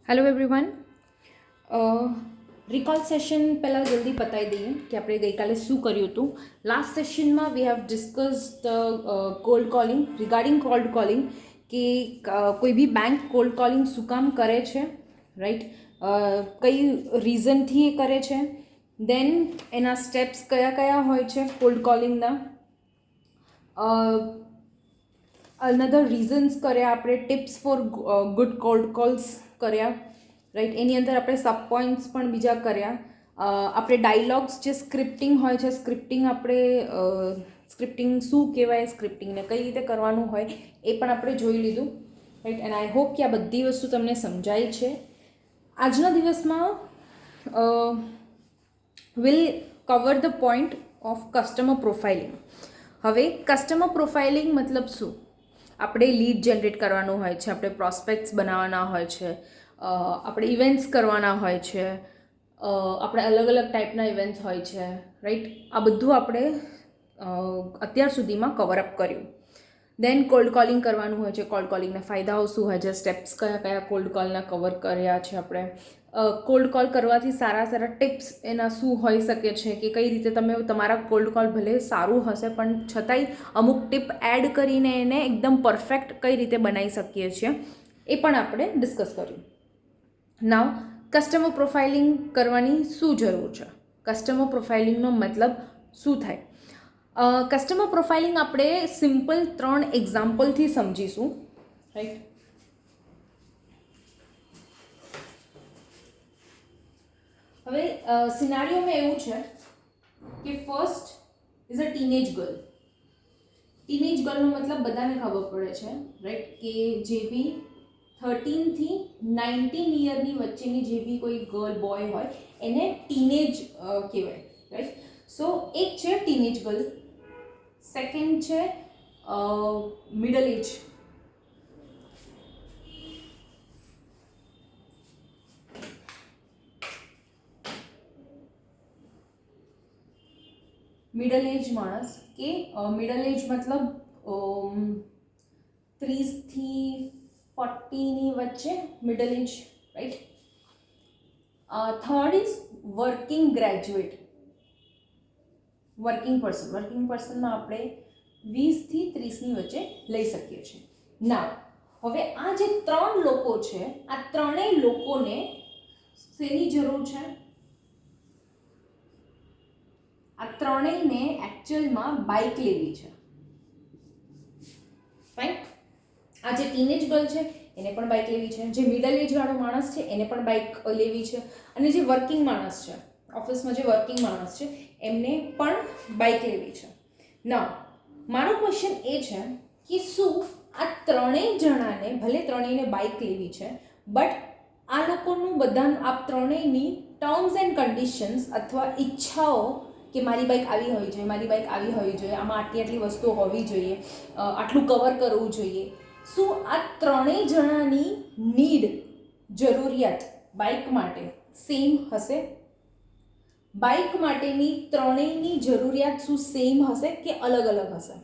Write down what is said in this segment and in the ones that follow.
Hello everyone. Recall session પહેલાં જલ્દી પતાવી દઈએ કે આપણે ગઈકાલે શું કર્યું હતું. લાસ્ટ સેશનમાં we have discuss the cold calling regarding cold calling કે કોઈ બી બેંક કોલ્ડ કોલિંગ શું કામ કરે છે, રાઈટ, કઈ રીઝનથી એ કરે છે, દેન એના સ્ટેપ્સ કયા કયા હોય છે કોલ્ડ કોલિંગના, અનધર રીઝન્સ કર્યા આપણે, tips for good cold calls કર્યા, રાઈટ. એની અંદર આપણે સબ પોઈન્ટ્સ પણ બીજા કર્યા. આપણે ડાયલોગ્સ જે સ્ક્રિપ્ટિંગ હોય છે, સ્ક્રિપ્ટિંગ શું કહેવાય, સ્ક્રિપ્ટિંગને કઈ રીતે કરવાનું હોય એ પણ આપણે જોઈ લીધું, રાઈટ. એન્ડ આઈ હોપ કે આ બધી વસ્તુ તમને સમજાય છે. આજના દિવસમાં will cover the point of customer profiling. હવે કસ્ટમર પ્રોફાઇલિંગ મતલબ શું? આપણે લીડ જનરેટ કરવાનું હોય છે, આપણે પ્રોસ્પેક્ટ્સ બનાવવાના હોય છે, આપણે ઇવેન્ટ્સ કરવાના હોય છે, આપણે અલગ અલગ ટાઈપના ઇવેન્ટ્સ હોય છે, રાઈટ. આ બધું આપણે અત્યાર સુધીમાં કવરઅપ કર્યું. દેન કોલ્ડ કોલિંગ કરવાનું હોય છે, કોલ્ડ કોલિંગના ફાયદાઓ શું હોય છે, સ્ટેપ્સ કયા કયા કોલ્ડ કોલના કવર કર્યા છે આપણે. કોલ્ડ કોલ કરવાથી સારા સારા ટિપ્સ એના શું હોઈ શકે છે, કે કઈ રીતે તમે તમારા કોલ્ડ કોલ ભલે સારું હશે પણ છતાંય અમુક ટિપ એડ કરીને એને એકદમ પરફેક્ટ કઈ રીતે બનાવી શકીએ છીએ એ પણ આપણે ડિસ્કસ કર્યું. નાવ કસ્ટમર પ્રોફાઇલિંગ કરવાની શું જરૂર છે, કસ્ટમર પ્રોફાઇલિંગનો મતલબ શું થાય? કસ્ટમર પ્રોફાઇલિંગ આપણે સિમ્પલ 3 એક્ઝામ્પલથી સમજીશું, રાઈટ. હવે સિનારીઓમાં એવું છે કે first is a teenage girl. Teenage ગર્લનો મતલબ બધાને ખબર પડે છે, રાઈટ, કે જે બી 13 થી 19 યરની વચ્ચેની જે બી કોઈ ગર્લ બોય હોય એને ટીનેજ કહેવાય, રાઈટ. સો એક છે ટીનેજ ગર્લ, સેકન્ડ છે મિડલ એજ, મિડલ એજ માણસ, કે મિડલ એજ મતલબ 30 થી 40ની વચ્ચે middle age, right. Third is working graduate, working પર્સનમાં આપણે 20 થી 30ની વચ્ચે લઈ શકીએ છીએ. ના, હવે આ જે 3 લોકો છે, આ ત્રણેય લોકોને શેની જરૂર છે? આ ત્રણેયને એકચ્યુઅલમાં બાઇક લેવી છે, રાઈટ. આ જે ટીનેજ ગર્લ છે એને પણ બાઇક લેવી છે, જે મિડલ એજ વાળો માણસ છે એને પણ બાઇક લેવી છે, અને જે વર્કિંગ માણસ છે, ઓફિસમાં જે વર્કિંગ માણસ છે એમને પણ બાઇક લેવી છે. ના, મારો ક્વેશ્ચન એ છે કે શું આ ત્રણેય જણાને, ભલે ત્રણેયને બાઇક લેવી છે, બટ આ લોકોનું આ ત્રણેયની ટર્મ્સ એન્ડ કન્ડિશન્સ અથવા ઈચ્છાઓ કે મારી બાઇક આવી હોવી જોઈએ, મારી બાઇક આવી હોવી જોઈએ, આમાં આટલી આટલી વસ્તુઓ હોવી જોઈએ, આટલું કવર કરવું જોઈએ, શું આ ત્રણેય જણાની નીડ, જરૂરિયાત બાઇક માટે સેમ હશે? બાઇક માટેની ત્રણેયની જરૂરિયાત શું સેમ હશે કે અલગ અલગ હશે?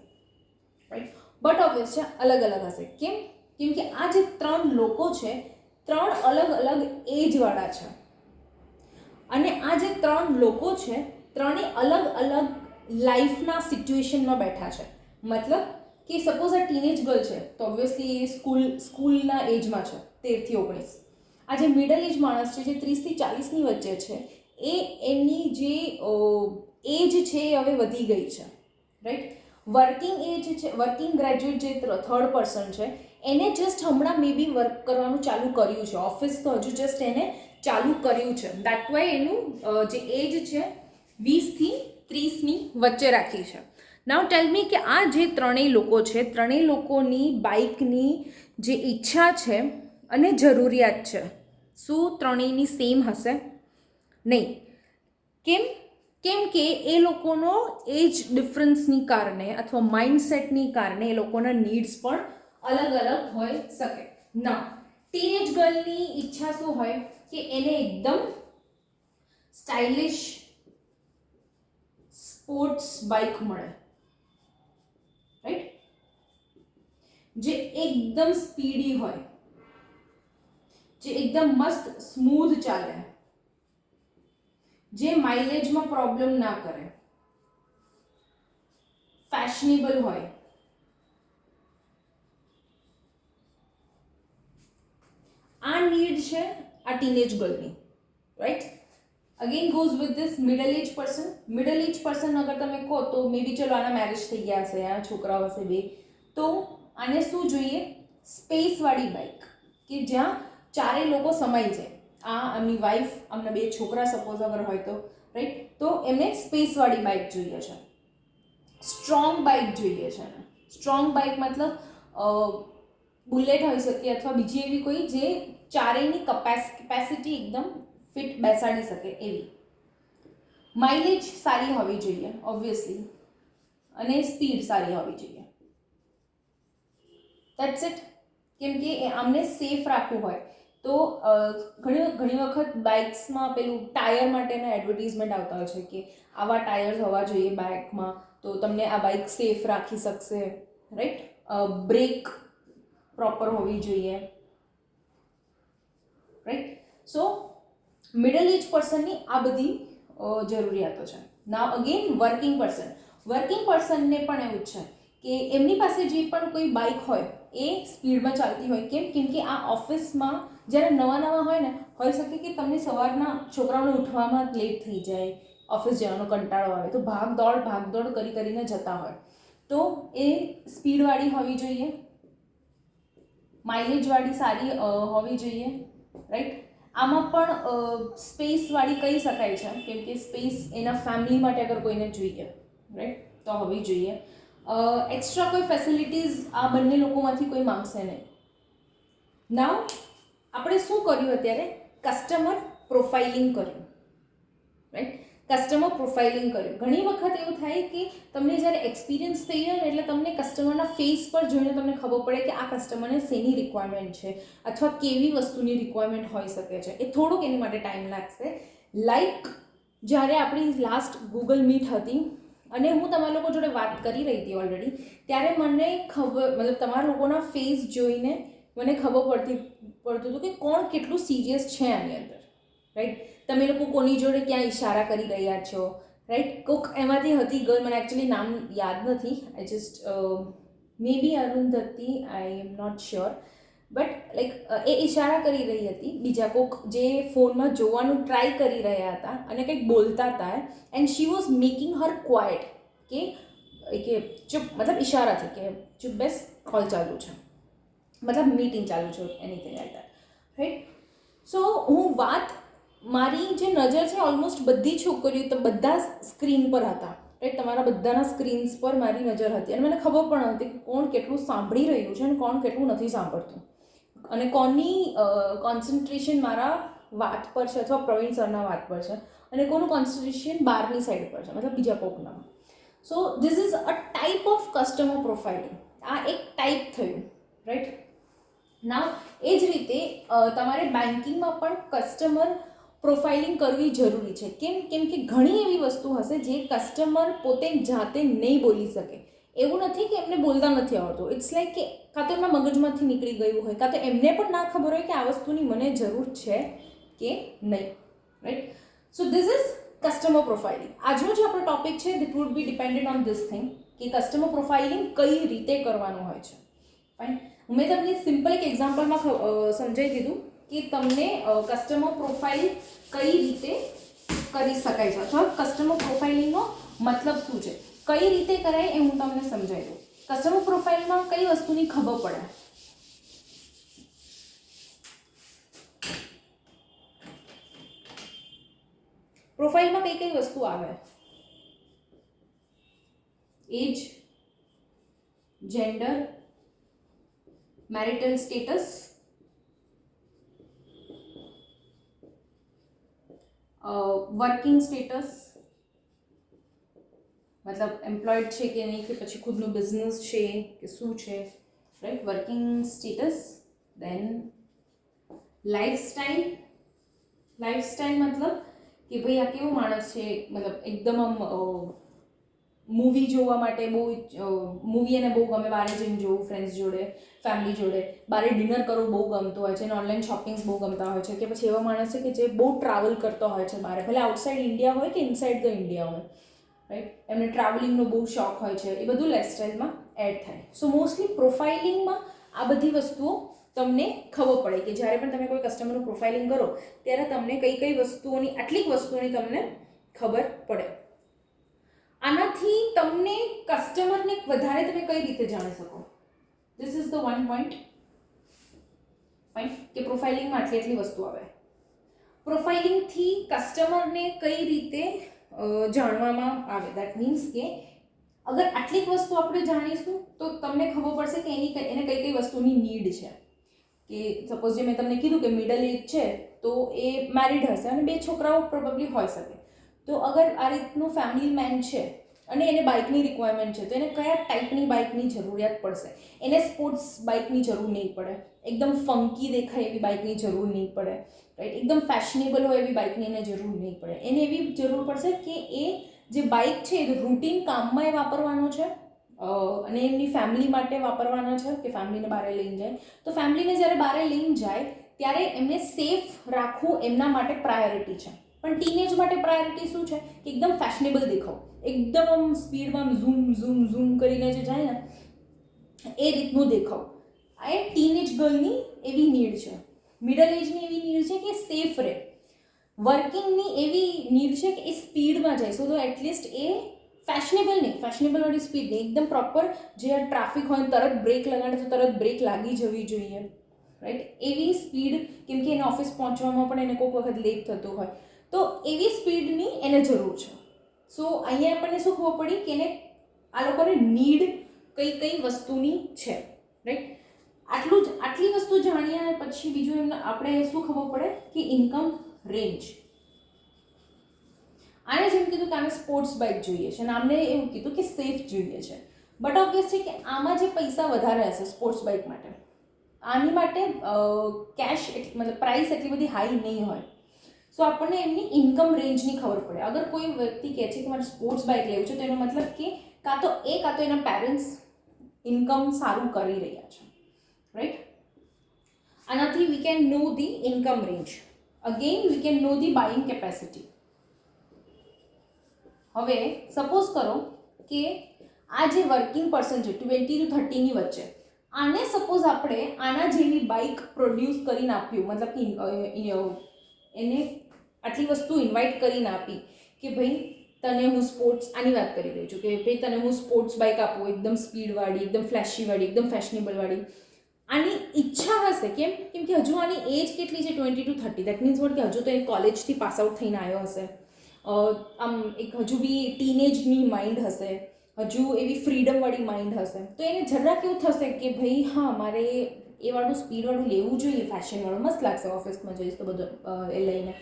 રાઈટ. બટ ઓબ્વિયસ છે અલગ અલગ હશે. કેમ? કેમ કે આ જે 3 લોકો છે 3 અલગ અલગ એજવાળા છે, અને આ જે 3 લોકો છે ત્રણેય અલગ અલગ લાઈફના સિચ્યુએશનમાં બેઠા છે. મતલબ કે સપોઝ આ ટીનેજ ગર્લ છે તો ઓબ્વિયસલી એ સ્કૂલના એજમાં છે, 13 થી 19. આ જે મિડલ એજ માણસ છે જે 30 થી 40ની વચ્ચે છે એની જે એજ છે એ હવે વધી ગઈ છે, રાઈટ. વર્કિંગ એજ છે, વર્કિંગ ગ્રેજ્યુએટ જે થર્ડ પર્સન છે એને જસ્ટ હમણાં મે બી વર્ક કરવાનું ચાલુ કર્યું છે, ઓફિસ તો હજુ જસ્ટ એને ચાલુ કર્યું છે, દેટ વાય એનું જે એજ છે 20 થી 30ની વચ્ચે રાખી છે. નાઉ ટેલ મી કે આ જે ત્રણેય લોકો છે, ત્રણેય લોકોની બાઇકની જે ઈચ્છા છે અને જરૂરિયાત છે, શું ત્રણેયની સેમ હશે? નહીં. કેમ? કેમ કે એ લોકોનો એજ ડિફરન્સની કારણે અથવા માઇન્ડસેટની કારણે એ લોકોના નીડ્સ પણ અલગ અલગ હોઈ શકે. ના, ટીનેજ ગર્લની ઈચ્છા શું હોય કે એને એકદમ સ્ટાઇલિશ સ્પોર્ટ્સ બાઇક મળે, રાઈટ, જે એકદમ સ્પીડી હોય, જે એકદમ મસ્ત સ્મૂથ ચાલે, જે માઇલેજમાં પ્રોબ્લેમ ના કરે, ફેશનેબલ હોય, આ નીડ છે આ ટીનેજ ગર્લની, right. Again goes with this middle age person. Middle age person અગર તમે કહો તો મે બી ચલો આના મેરેજ થઈ ગયા હશે, આ છોકરાઓ હશે બે, તો આને શું જોઈએ? સ્પેસવાળી બાઇક કે જ્યાં ચારેય લોકો સમાઈ જાય. આ આમની વાઈફ, આમના બે છોકરા સપોઝ અગર હોય તો, રાઈટ, તો એમને સ્પેસવાળી બાઇક જોઈએ છે. સ્ટ્રોંગ બાઇક જોઈએ છે. સ્ટ્રોંગ બાઇક મતલબ બુલેટ હોઈ શકે અથવા બીજી એવી કોઈ જે ચારેયની કેપેસિટી એકદમ ફિટ બેસાડી શકે એવી. માઇલેજ સારી હોવી જોઈએ ઓબ્વિયસલી, અને સ્પીડ સારી હોવી જોઈએ. That's it. કેમ કે આમને સેફ રાખવું હોય તો ઘણી વખત બાઇક્સમાં પેલું ટાયર માટેના એડવર્ટિઝમેન્ટ આવતા હોય છે કે આવા ટાયર્સ હોવા જોઈએ બાઇકમાં તો તમને આ બાઇક સેફ રાખી શકશે, રાઈટ. બ્રેક પ્રોપર હોવી જોઈએ, રાઈટ. સો મિડલ એજ પર્સનની આ બધી જરૂરિયાતો છે. નાવ અગેન વર્કિંગ પર્સન. વર્કિંગ પર્સનને પણ એવું જ છે કે એમની પાસે જે પણ કોઈ બાઇક હોય એ સ્પીડમાં ચાલતી હોય. કેમ કે આ ઓફિસમાં જ્યારે નવા હોય ને, હોઈ શકે કે તમને સવારના છોકરાઓને ઉઠવામાં લેટ થઈ જાય, ઓફિસ જવાનો કંટાળો આવે તો ભાગદોડ કરીને જતા હોય, તો એ સ્પીડવાળી હોવી જોઈએ, માઇલેજવાળી સારી હોવી જોઈએ, રાઈટ. આમાં પણ સ્પેસવાળી કહી શકાય છે કેમ કે સ્પેસ એના ફેમિલી માટે અગર કોઈને જોઈએ, રાઈટ, તો હોવી જોઈએ. એક્સ્ટ્રા કોઈ ફેસિલિટીઝ આ બંને લોકોમાંથી કોઈ માંગશે નહીં. નાવ આપણે શું કર્યું અત્યારે? કસ્ટમર પ્રોફાઇલિંગ કર્યું, રાઈટ. કસ્ટમર પ્રોફાઇલિંગ કર્યું. ઘણી વખત એવું થાય કે તમને જ્યારે એક્સપિરિયન્સ થઈ જાય ને એટલે તમને કસ્ટમરના ફેસ પર જોઈને તમને ખબર પડે કે આ કસ્ટમરને શેની રિક્વાયરમેન્ટ છે અથવા કેવી વસ્તુની રિક્વાયરમેન્ટ હોઈ શકે છે. એ થોડુંક એની માટે ટાઈમ લાગશે. લાઈક જ્યારે આપણી લાસ્ટ ગૂગલ મીટ હતી અને હું તમારા લોકો જોડે વાત કરી રહી હતી ઓલરેડી, ત્યારે મને ખબર મતલબ તમારા લોકોના ફેસ જોઈને મને ખબર પડતું હતું કે કોણ કેટલું સિરિયસ છે આની અંદર, રાઈટ. તમે લોકો કોની જોડે ક્યાં ઇશારા કરી રહ્યા છો, રાઈટ. કોક એમાંથી હતી ગર્લ, મને એકચ્યુઅલી નામ યાદ નથી, I just maybe Arundhati, I am not sure, but like a ઇશારા કરી રહી હતી બીજા કોક જે ફોનમાં જોવાનું ટ્રાય કરી રહ્યા હતા અને કંઈક બોલતા હતા, and she was making her quiet કે ચૂપ, મતલબ ઇશારાથી કે ચૂપ બેસ, કોલ ચાલુ છે, મતલબ મીટિંગ ચાલુ છે, એનીથિંગ લાઈક દેટ, રાઈટ. સો હું વાત, મારી જે નજર છે ઓલમોસ્ટ બધી છોકરીઓ તો બધા સ્ક્રીન પર હતા, રાઈટ. તમારા બધાના સ્ક્રીન્સ પર મારી નજર હતી અને મને ખબર પણ હતી કે કોણ કેટલું સાંભળી રહ્યું છે અને કોણ કેટલું નથી સાંભળતું અને કોની કોન્સન્ટ્રેશન મારા વાત પર છે અથવા પ્રવીણ સરના વાત પર છે અને કોનું કોન્સન્ટ્રેશન બહારની સાઈડ પર છે, મતલબ બીજા કોકના. સો this is a type of customer profiling. આ એક ટાઈપ થયું, રાઈટ. નાવ એ જ રીતે તમારે બેન્કિંગમાં પણ કસ્ટમર પ્રોફાઇલિંગ કરવી જરૂરી છે. કેમ કે ઘણી એવી વસ્તુ હશે જે કસ્ટમર પોતે જાતે નહીં બોલી શકે. એવું નથી કે એમને બોલતા નથી આવડતું, ઇટ્સ લાઈક કે કાં તો એમના મગજમાંથી નીકળી ગયું હોય, કાં તો એમને પણ ના ખબર હોય કે આ વસ્તુની મને જરૂર છે કે નહીં, right. So this is customer profiling. આજનો જે આપણો ટોપિક છે that would be dependent on this thing કે કસ્ટમર પ્રોફાઇલિંગ કઈ રીતે કરવાનું હોય છે. ફાઇન. મેં તમને સિમ્પલ એક એક્ઝામ્પલમાં સમજાવી દીધું કે તમને કસ્ટમર પ્રોફાઇલ કઈ રીતે કરી શકાય છે અથવા કસ્ટમર પ્રોફાઇલિંગનો મતલબ શું છે, કઈ રીતે કરાય એ હું તમને સમજાવી દઉં. કસ્ટમર પ્રોફાઇલમાં કઈ વસ્તુની ખબર પડે? પ્રોફાઇલમાં કઈ કઈ વસ્તુ આવે? Age, gender, marital status, working status, મતલબ એમ્પ્લોયડ છે કે નહીં, કે પછી ખુદનું બિઝનેસ છે કે શું છે, right. Working status. Then lifestyle. Lifestyle મતલબ કે ભાઈ આ કેવો માણસ છે, મતલબ એકદમ આમ મૂવી જોવા માટે બહુ મૂવી એને બહુ ગમે, બહાર જઈને જોવું ફ્રેન્ડ્સ જોડે, ફેમિલી જોડે, બહાર ડિનર કરવું બહુ ગમતું હોય છે, અને ઓનલાઈન શોપિંગ્સ બહુ ગમતા હોય છે, કે પછી એવા માણસ છે કે જે બહુ ટ્રાવેલ કરતો હોય છે બહાર, ભલે આઉટસાઇડ ઇન્ડિયા હોય કે ઇનસાઇડ ધ ઇન્ડિયા હોય, રાઈટ, એમને ટ્રાવેલિંગનો બહુ શોખ હોય છે, એ બધું લાઇફસ્ટાઈલમાં એડ થાય. સો મોસ્ટલી પ્રોફાઇલિંગમાં આ બધી વસ્તુઓ તમને ખબર પડે કે જ્યારે પણ તમે કોઈ કસ્ટમરનું પ્રોફાઇલિંગ કરો ત્યારે તમને કઈ કઈ વસ્તુઓની, આટલીક વસ્તુઓની તમને ખબર પડે. આનાથી તમને કસ્ટમરને વધારે તમે કઈ રીતે જાણી શકો? This is the one point કે પ્રોફાઇલિંગમાં આટલી વસ્તુ આવે. પ્રોફાઇલિંગથી કસ્ટમરને કઈ રીતે જાણવામાં આવે? દેટ મીન્સ કે અગર આટલીક વસ્તુ આપણે જાણીશું તો તમને ખબર પડશે કે એને કઈ કઈ વસ્તુની નીડ છે. કે સપોઝ જે મેં તમને કીધું કે મિડલ એજ છે તો એ મેરિડ હશે અને 2 છોકરાઓ પ્રોબેબલી હોઈ શકે. તો અગર આ રીતનું ફેમિલી મેન છે અને એને બાઇકની રિક્વાયરમેન્ટ છે તો એને કયા ટાઈપની બાઇકની જરૂરિયાત પડશે? એને સ્પોર્ટ્સ બાઇકની જરૂર નહીં પડે, એકદમ ફંકી દેખાય એવી બાઇકની જરૂર નહીં પડે, રાઈટ, એકદમ ફેશનેબલ હોય એવી બાઇકની એને જરૂર નહીં પડે. એને એવી જરૂર પડશે કે એ જે બાઇક છે એ રૂટીન કામમાં એ વાપરવાનો છે અને એમની ફેમિલી માટે વાપરવાના છે કે ફેમિલીને બહાર લઈને જાય. તો ફેમિલીને જ્યારે બહાર લઈને જાય ત્યારે એમને સેફ રાખવું એમના માટે પ્રાયોરિટી છે. પણ ટીનેજ માટે પ્રાયોરિટી શું છે કે એકદમ ફેશનેબલ દેખાવ, એકદમ આમ સ્પીડમાં ઝૂમ ઝૂમ ઝૂમ કરીને જે જાય ને એ રીતનું દેખાવ. આ એ ટીનેજ ગર્લની એવી નીડ છે. મિડલ એજની એવી નીડ છે કે સેફ રહે. વર્કિંગની એવી નીડ છે કે એ સ્પીડમાં જાય. સો તો એટલીસ્ટ એ ફેશનેબલ નહીં, ફેશનેબલવાળી સ્પીડ નહીં, એકદમ પ્રોપર જે ટ્રાફિક હોય તરત બ્રેક લગાડે તો તરત બ્રેક લાગી જવી જોઈએ, રાઈટ, એવી સ્પીડ. કેમ કે એને ઓફિસ પહોંચવામાં પણ એને કોઈક વખત લેટ થતું હોય તો એવી સ્પીડની એને જરૂર છે. સો અહીંયા આપણને શું ખબર પડી કે એને આ લોકોને નીડ કઈ કઈ વસ્તુની છે, રાઈટ. આટલી વસ્તુ જાણ્યા પછી બીજું એમને આપણે શું ખબર પડે કે ઇન્કમ રેન્જ. આને જેમ કીધું કે આને સ્પોર્ટ્સ બાઇક જોઈએ છે અને આમને એવું કીધું કે સેફ જોઈએ છે. બટ ઓબ્વિયસ છે કે આમાં જે પૈસા વધારે હશે સ્પોર્ટ્સ બાઇક માટે, આની માટે કેશ મતલબ પ્રાઇસ એટલી બધી હાઈ નહીં હોય. સો આપણને એમની ઇન્કમ રેન્જની ખબર પડે. અગર કોઈ વ્યક્તિ કહે છે કે મારે સ્પોર્ટ્સ બાઇક લેવું છે તો એનો મતલબ કે કાં તો એના પેરેન્ટ્સ ઇન્કમ સારું કરી રહ્યા છે, રાઈટ. આનાથી we can know the income range. Again we can know the buying capacity. હવે સપોઝ કરો કે આ જે વર્કિંગ પર્સન છે 20 to 30ની વચ્ચે, આને સપોઝ આપણે આના જેવી બાઇક પ્રોડ્યુસ કરીને આપ્યું, મતલબ એને આટલી વસ્તુ ઇન્વાઇટ કરીને આપી કે ભાઈ તને હું સ્પોર્ટ્સ, આની વાત કરી રહી છું કે ભાઈ તને હું સ્પોર્ટ્સ બાઇક આપું, એકદમ સ્પીડવાળી, એકદમ ફ્લેશીવાળી, એકદમ ફેશનેબલવાળી. આની ઈચ્છા હશે. કેમ કે હજુ આની એજ કેટલી છે? 20 to 30. દેટ મીન્સ વોટ કે હજુ તો એ કોલેજથી પાસ આઉટ થઈને આવ્યો હશે. આમ એક હજુ બી ટીનેજની માઇન્ડ હશે, હજુ એવી ફ્રીડમવાળી માઇન્ડ હશે. તો એને જરાક એવું થશે કે ભાઈ હા મારે એ વાળું સ્પીડવાળું લેવું જોઈએ, ફેશનવાળું મસ્ત લાગશે, ઓફિસમાં જઈશ તો બધું એ લઈને.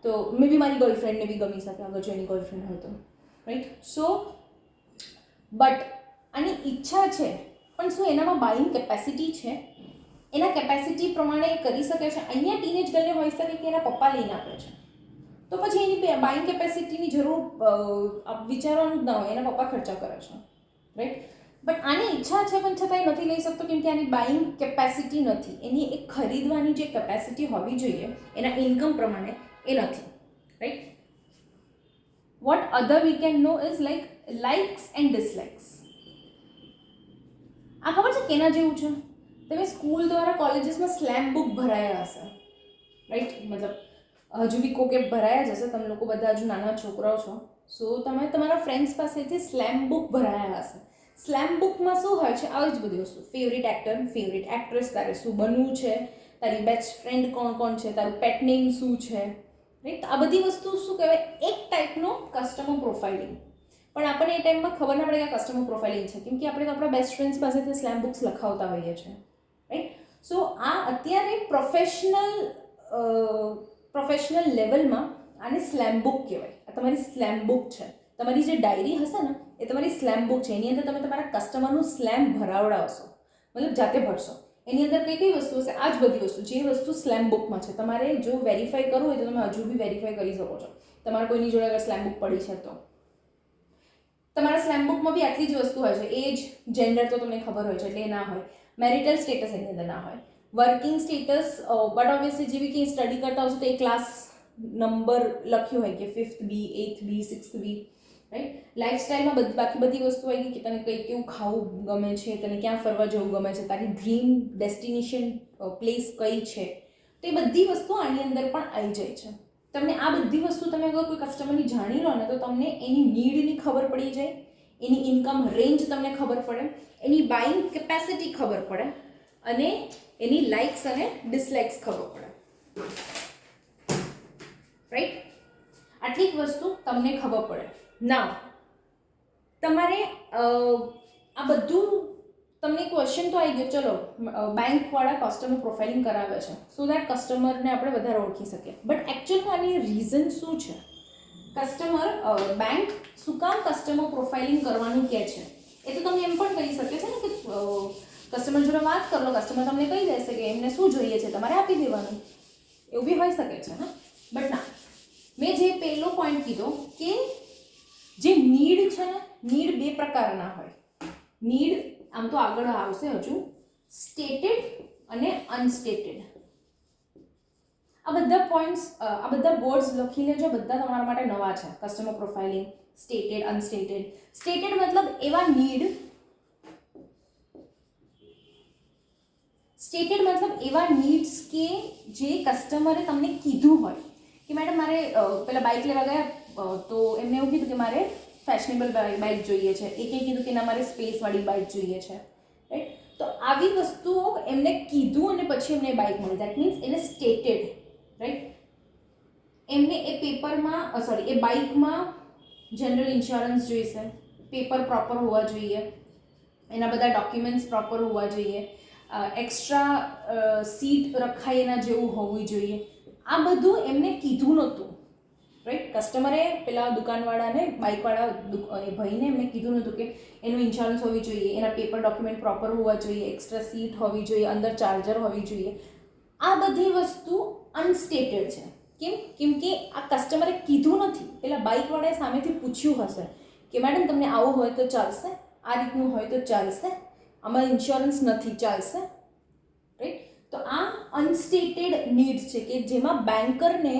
તો મે બી મારી ગર્લફ્રેન્ડને બી ગમી શકે અગર જો એની ગર્લફ્રેન્ડ હોય તો, રાઈટ. સો બટ આની ઈચ્છા છે પણ શું એનામાં બાઇંગ કેપેસિટી છે? એના કેપેસિટી પ્રમાણે એ કરી શકે છે? અહીંયા ટીનેજ ગર્લને હોઈ શકે કે એના પપ્પા લઈને આપે છે તો પછી એની બાઇંગ કેપેસિટીની જરૂર વિચારવાનું જ ના હોય, એના પપ્પા ખર્ચા કરે છે, રાઈટ. બટ આની ઈચ્છા છે પણ છતાં એ નથી લઈ શકતો કેમ કે આની બાઇંગ કેપેસિટી નથી. એની એક ખરીદવાની જે કેપેસિટી હોવી જોઈએ એના ઇન્કમ પ્રમાણે એ નથી, right. What other we can know is likes and dislikes. આ ખબર છે કેના જેવું છે? તમે સ્કૂલ દ્વારા કોલેજીસમાં સ્લેમ બુક ભરાયા હશે, રાઈટ. મતલબ હજુ બી કોકે ભરાયા જ હશે, તમે લોકો બધા હજુ નાના છોકરાઓ છો. સો તમે તમારા ફ્રેન્ડ્સ પાસેથી સ્લેમ બુક ભરાયા હશે. સ્લેમ બુકમાં શું હોય છે? આવી જ બધી વસ્તુ. ફેવરિટ એક્ટર, ફેવરિટ એક્ટ્રેસ, તારે શું બનવું છે, તારી બેસ્ટ ફ્રેન્ડ કોણ કોણ છે, તારું પેટ નેમ શું છે, રાઈટ. આ બધી વસ્તુ શું કહેવાય? એક ટાઈપનો કસ્ટમર પ્રોફાઇલિંગ. પણ આપણને એ ટાઈમમાં ખબર ના પડે કે આ કસ્ટમર પ્રોફાઇલિંગ છે કેમ કે આપણે તો આપણા બેસ્ટ ફ્રેન્ડ્સ પાસેથી સ્લેમ બુક્સ લખાવતા હોઈએ છીએ, રાઈટ. સો આ અત્યારે પ્રોફેશનલ લેવલમાં આને સ્લેમ બુક કહેવાય. આ તમારી સ્લેમ બુક છે. તમારી જે ડાયરી હશે ને એ તમારી સ્લેમ બુક છે. એની અંદર તમે તમારા કસ્ટમરનું સ્લેમ ભરાવડાવશો, મતલબ જાતે ભરશો. એની અંદર કઈ કઈ વસ્તુ હશે? આ જ બધી વસ્તુ જે વસ્તુ સ્લેમ બુકમાં છે. તમારે જો વેરીફાઈ કરવું હોય તો તમે હજુ બી વેરીફાઈ કરી શકો છો તમારે કોઈની જોડે અગર સ્લેમ બુક પડી છે તો. તમારા સ્લેમ બુકમાં બી આટલી જ વસ્તુ હોય છે. એજ, જેન્ડર તો તમને ખબર હોય છે એટલે એ ના હોય. મેરિટલ સ્ટેટસ એની અંદર ના હોય. વર્કિંગ સ્ટેટસ બટ ઓબ્વિયસલી જેવી કે સ્ટડી કરતા હશો તો એ ક્લાસ નંબર લખ્યું હોય કે 5th બી, 8th બી, 6th બી, રાઈટ. લાઈફસ્ટાઈલમાં બાકી બધી વસ્તુ હોય કે તને કઈ કેવું ખાવું ગમે છે, તને ક્યાં ફરવા જવું ગમે છે, તારી ડ્રીમ ડેસ્ટિનેશન પ્લેસ કઈ છે, તો એ બધી વસ્તુ આની અંદર પણ આવી જાય છે. તમને આ બધી વસ્તુ તમે અગર કોઈ કસ્ટમરની જાણી લો ને તો તમને એની નીડની ખબર પડી જાય, એની ઇન્કમ રેન્જ તમને ખબર પડે, એની બાઇંગ કેપેસિટી ખબર પડે અને એની લાઇક્સ અને ડિસલાઇક્સ ખબર પડે, રાઈટ. આટલી જ વસ્તુ તમને ખબર પડે. નાવ તમારે આ બધું તમને ક્વેશ્ચન તો આવી ગયો. ચલો, બેંકવાળા કસ્ટમર પ્રોફાઇલિંગ કરાવે છે સો દેટ કસ્ટમરને આપણે વધારે ઓળખી શકીએ. બટ એકચ્યુઅલમાં આની રીઝન શું છે? બેંક શું કામ કસ્ટમર પ્રોફાઇલિંગ કરવાનું કહે છે? એ તો તમને એમ પણ કહી શકે છે ને કે કસ્ટમર જોડે વાત કરો, કસ્ટમર તમને કહી દેશે કે એમને શું જોઈએ છે, તમારે આપી દેવાનું. એવું બી હોઈ શકે છે. હા, બટ ના, મેં જે પહેલો પોઈન્ટ કીધો કે જે નીડ છે ને, નીડ બે પ્રકારના હોય. નીડ આમ તો આગળ આવશે હજુ, સ્ટેટેડ અને અનસ્ટેટેડ. આ બધા પોઈન્ટ્સ, આ બધા વર્ડ્સ લખી લેજો, બધા તમારા માટે નવા છે. Customer profiling, stated, unstated. Stated મતલબ એવા નીડ, સ્ટેટેડ મતલબ એવા નીડ્સ કે જે કસ્ટમરે તમને કીધું હોય કે મેડમ મારે પેલા બાઇક લેવા ગયા તો એમને એવું કીધું કે મારે ફેશનેબલ બાઇક જોઈએ છે, એકે કીધું કે ના મારે સ્પેસવાળી બાઇક જોઈએ છે, રાઈટ. તો આવી વસ્તુઓ એમને કીધું અને પછી એમને બાઇક મળી. દેટ મીન્સ એને સ્ટેટેડ, રાઈટ. એમને એ પેપરમાં એ બાઇકમાં જનરલ ઇન્સ્યોરન્સ જોઈશે, પેપર પ્રોપર હોવા જોઈએ, એના બધા ડોક્યુમેન્ટ્સ પ્રોપર હોવા જોઈએ, એક્સ્ટ્રા સીટ રખાય એના જેવું હોવું જોઈએ. આ બધું એમને કીધું નહોતું, રાઈટ. કસ્ટમરે પેલા દુકાનવાળાને, બાઇકવાળા ભાઈને એમને કીધું નહોતું કે એનું ઇન્સ્યોરન્સ હોવી જોઈએ, એના પેપર ડોક્યુમેન્ટ પ્રોપર હોવા જોઈએ, એક્સ્ટ્રા સીટ હોવી જોઈએ, અંદર ચાર્જર હોવી જોઈએ. આ બધી વસ્તુ અનસ્ટેટેડ છે. કેમ કે આ કસ્ટમરે કીધું નથી, પેલા બાઇકવાળાએ સામેથી પૂછ્યું હશે કે મેડમ તમને આવું હોય તો ચાલશે, આ રીતનું હોય તો ચાલશે, આમાં ઇન્સ્યોરન્સ નથી, ચાલશે, રાઈટ. તો આ અનસ્ટેટેડ નીડ્સ છે કે જેમાં બેન્કરને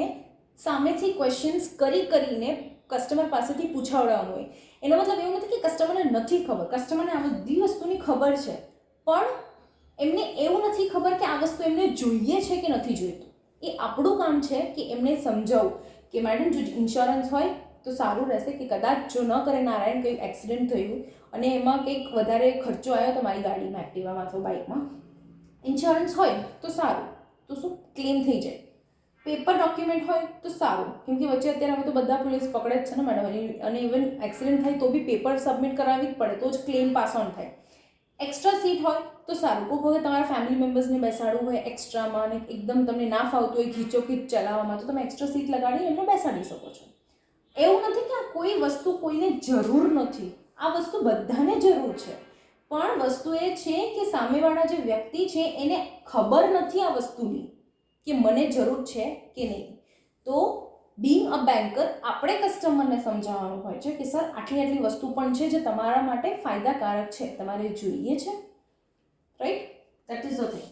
સામેથી ક્વેશ્ચન્સ કરીને કસ્ટમર પાસેથી પૂછાવડાવવાનું હોય. એનો મતલબ એવું નથી કે કસ્ટમરને નથી ખબર, કસ્ટમરને આ બધી વસ્તુની ખબર છે, પણ એમને એવું નથી ખબર કે આ વસ્તુ એમને જોઈએ છે કે નથી જોઈતું. એ આપણું કામ છે કે એમને સમજાવું કે મેડમ જો ઇન્સ્યોરન્સ હોય તો સારું રહેશે, કે કદાચ જો ન કરે નારાયણ કંઈક એક્સિડન્ટ થયું અને એમાં કંઈક વધારે ખર્ચો આવ્યો તમારી ગાડીમાં, એક્ટિવામાં અથવા બાઇકમાં, ઇન્સ્યોરન્સ હોય તો સારું, તો શું ક્લેમ થઈ જાય. પેપર ડોક્યુમેન્ટ હોય તો સારું, કેમ કે વચ્ચે અત્યારે હવે તો બધા પોલીસ પકડે જ છે ને મેડમ, અને ઇવન એક્સિડન્ટ થાય તો બી પેપર સબમિટ કરાવવી જ પડે તો જ ક્લેમ પાસ ઓન થાય. એક્સ્ટ્રા સીટ હોય તો સારું, કોઈક વખત તમારા ફેમિલી મેમ્બર્સને બેસાડવું હોય એક્સ્ટ્રામાં અને એકદમ તમને ના ફાવતું હોય ખીચોખીચ ચલાવવામાં, તો તમે એક્સ્ટ્રા સીટ લગાડીને એમને બેસાડી શકો છો. એવું નથી કે આ કોઈ વસ્તુ કોઈને જરૂર નથી, આ વસ્તુ બધાને જરૂર છે, પણ વસ્તુ એ છે કે સામેવાળા જે વ્યક્તિ છે એને ખબર નથી આ વસ્તુની કે મને જરૂર છે કે નહીં. તો બીંગ અ બેન્કર આપણે કસ્ટમરને સમજાવવાનું હોય છે કે સર આટલી આટલી વસ્તુ પણ છે જે તમારા માટે ફાયદાકારક છે, તમારે જોઈએ છે, right. That is the thing.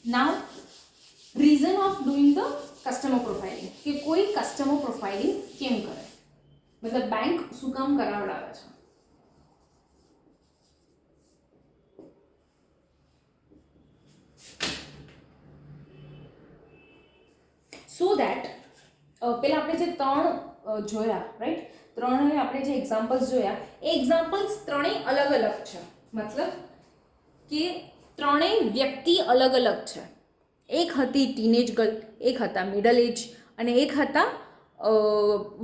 Now reason of doing the customer profiling, કે કોઈ કસ્ટમર પ્રોફાઇલિંગ કેમ કરે, મતલબ બેંક શું કામ કરાવડાવે છે. સો દેટ પહેલાં આપણે જે ત્રણ જોયા, રાઈટ, ત્રણે આપણે જે એક્ઝામ્પલ્સ જોયા એ એક્ઝામ્પલ્સ ત્રણેય અલગ અલગ છે. મતલબ કે ત્રણેય વ્યક્તિ અલગ અલગ છે. એક હતી ટીનેજ ગર્લ, એક હતા મિડલ એજ અને એક હતા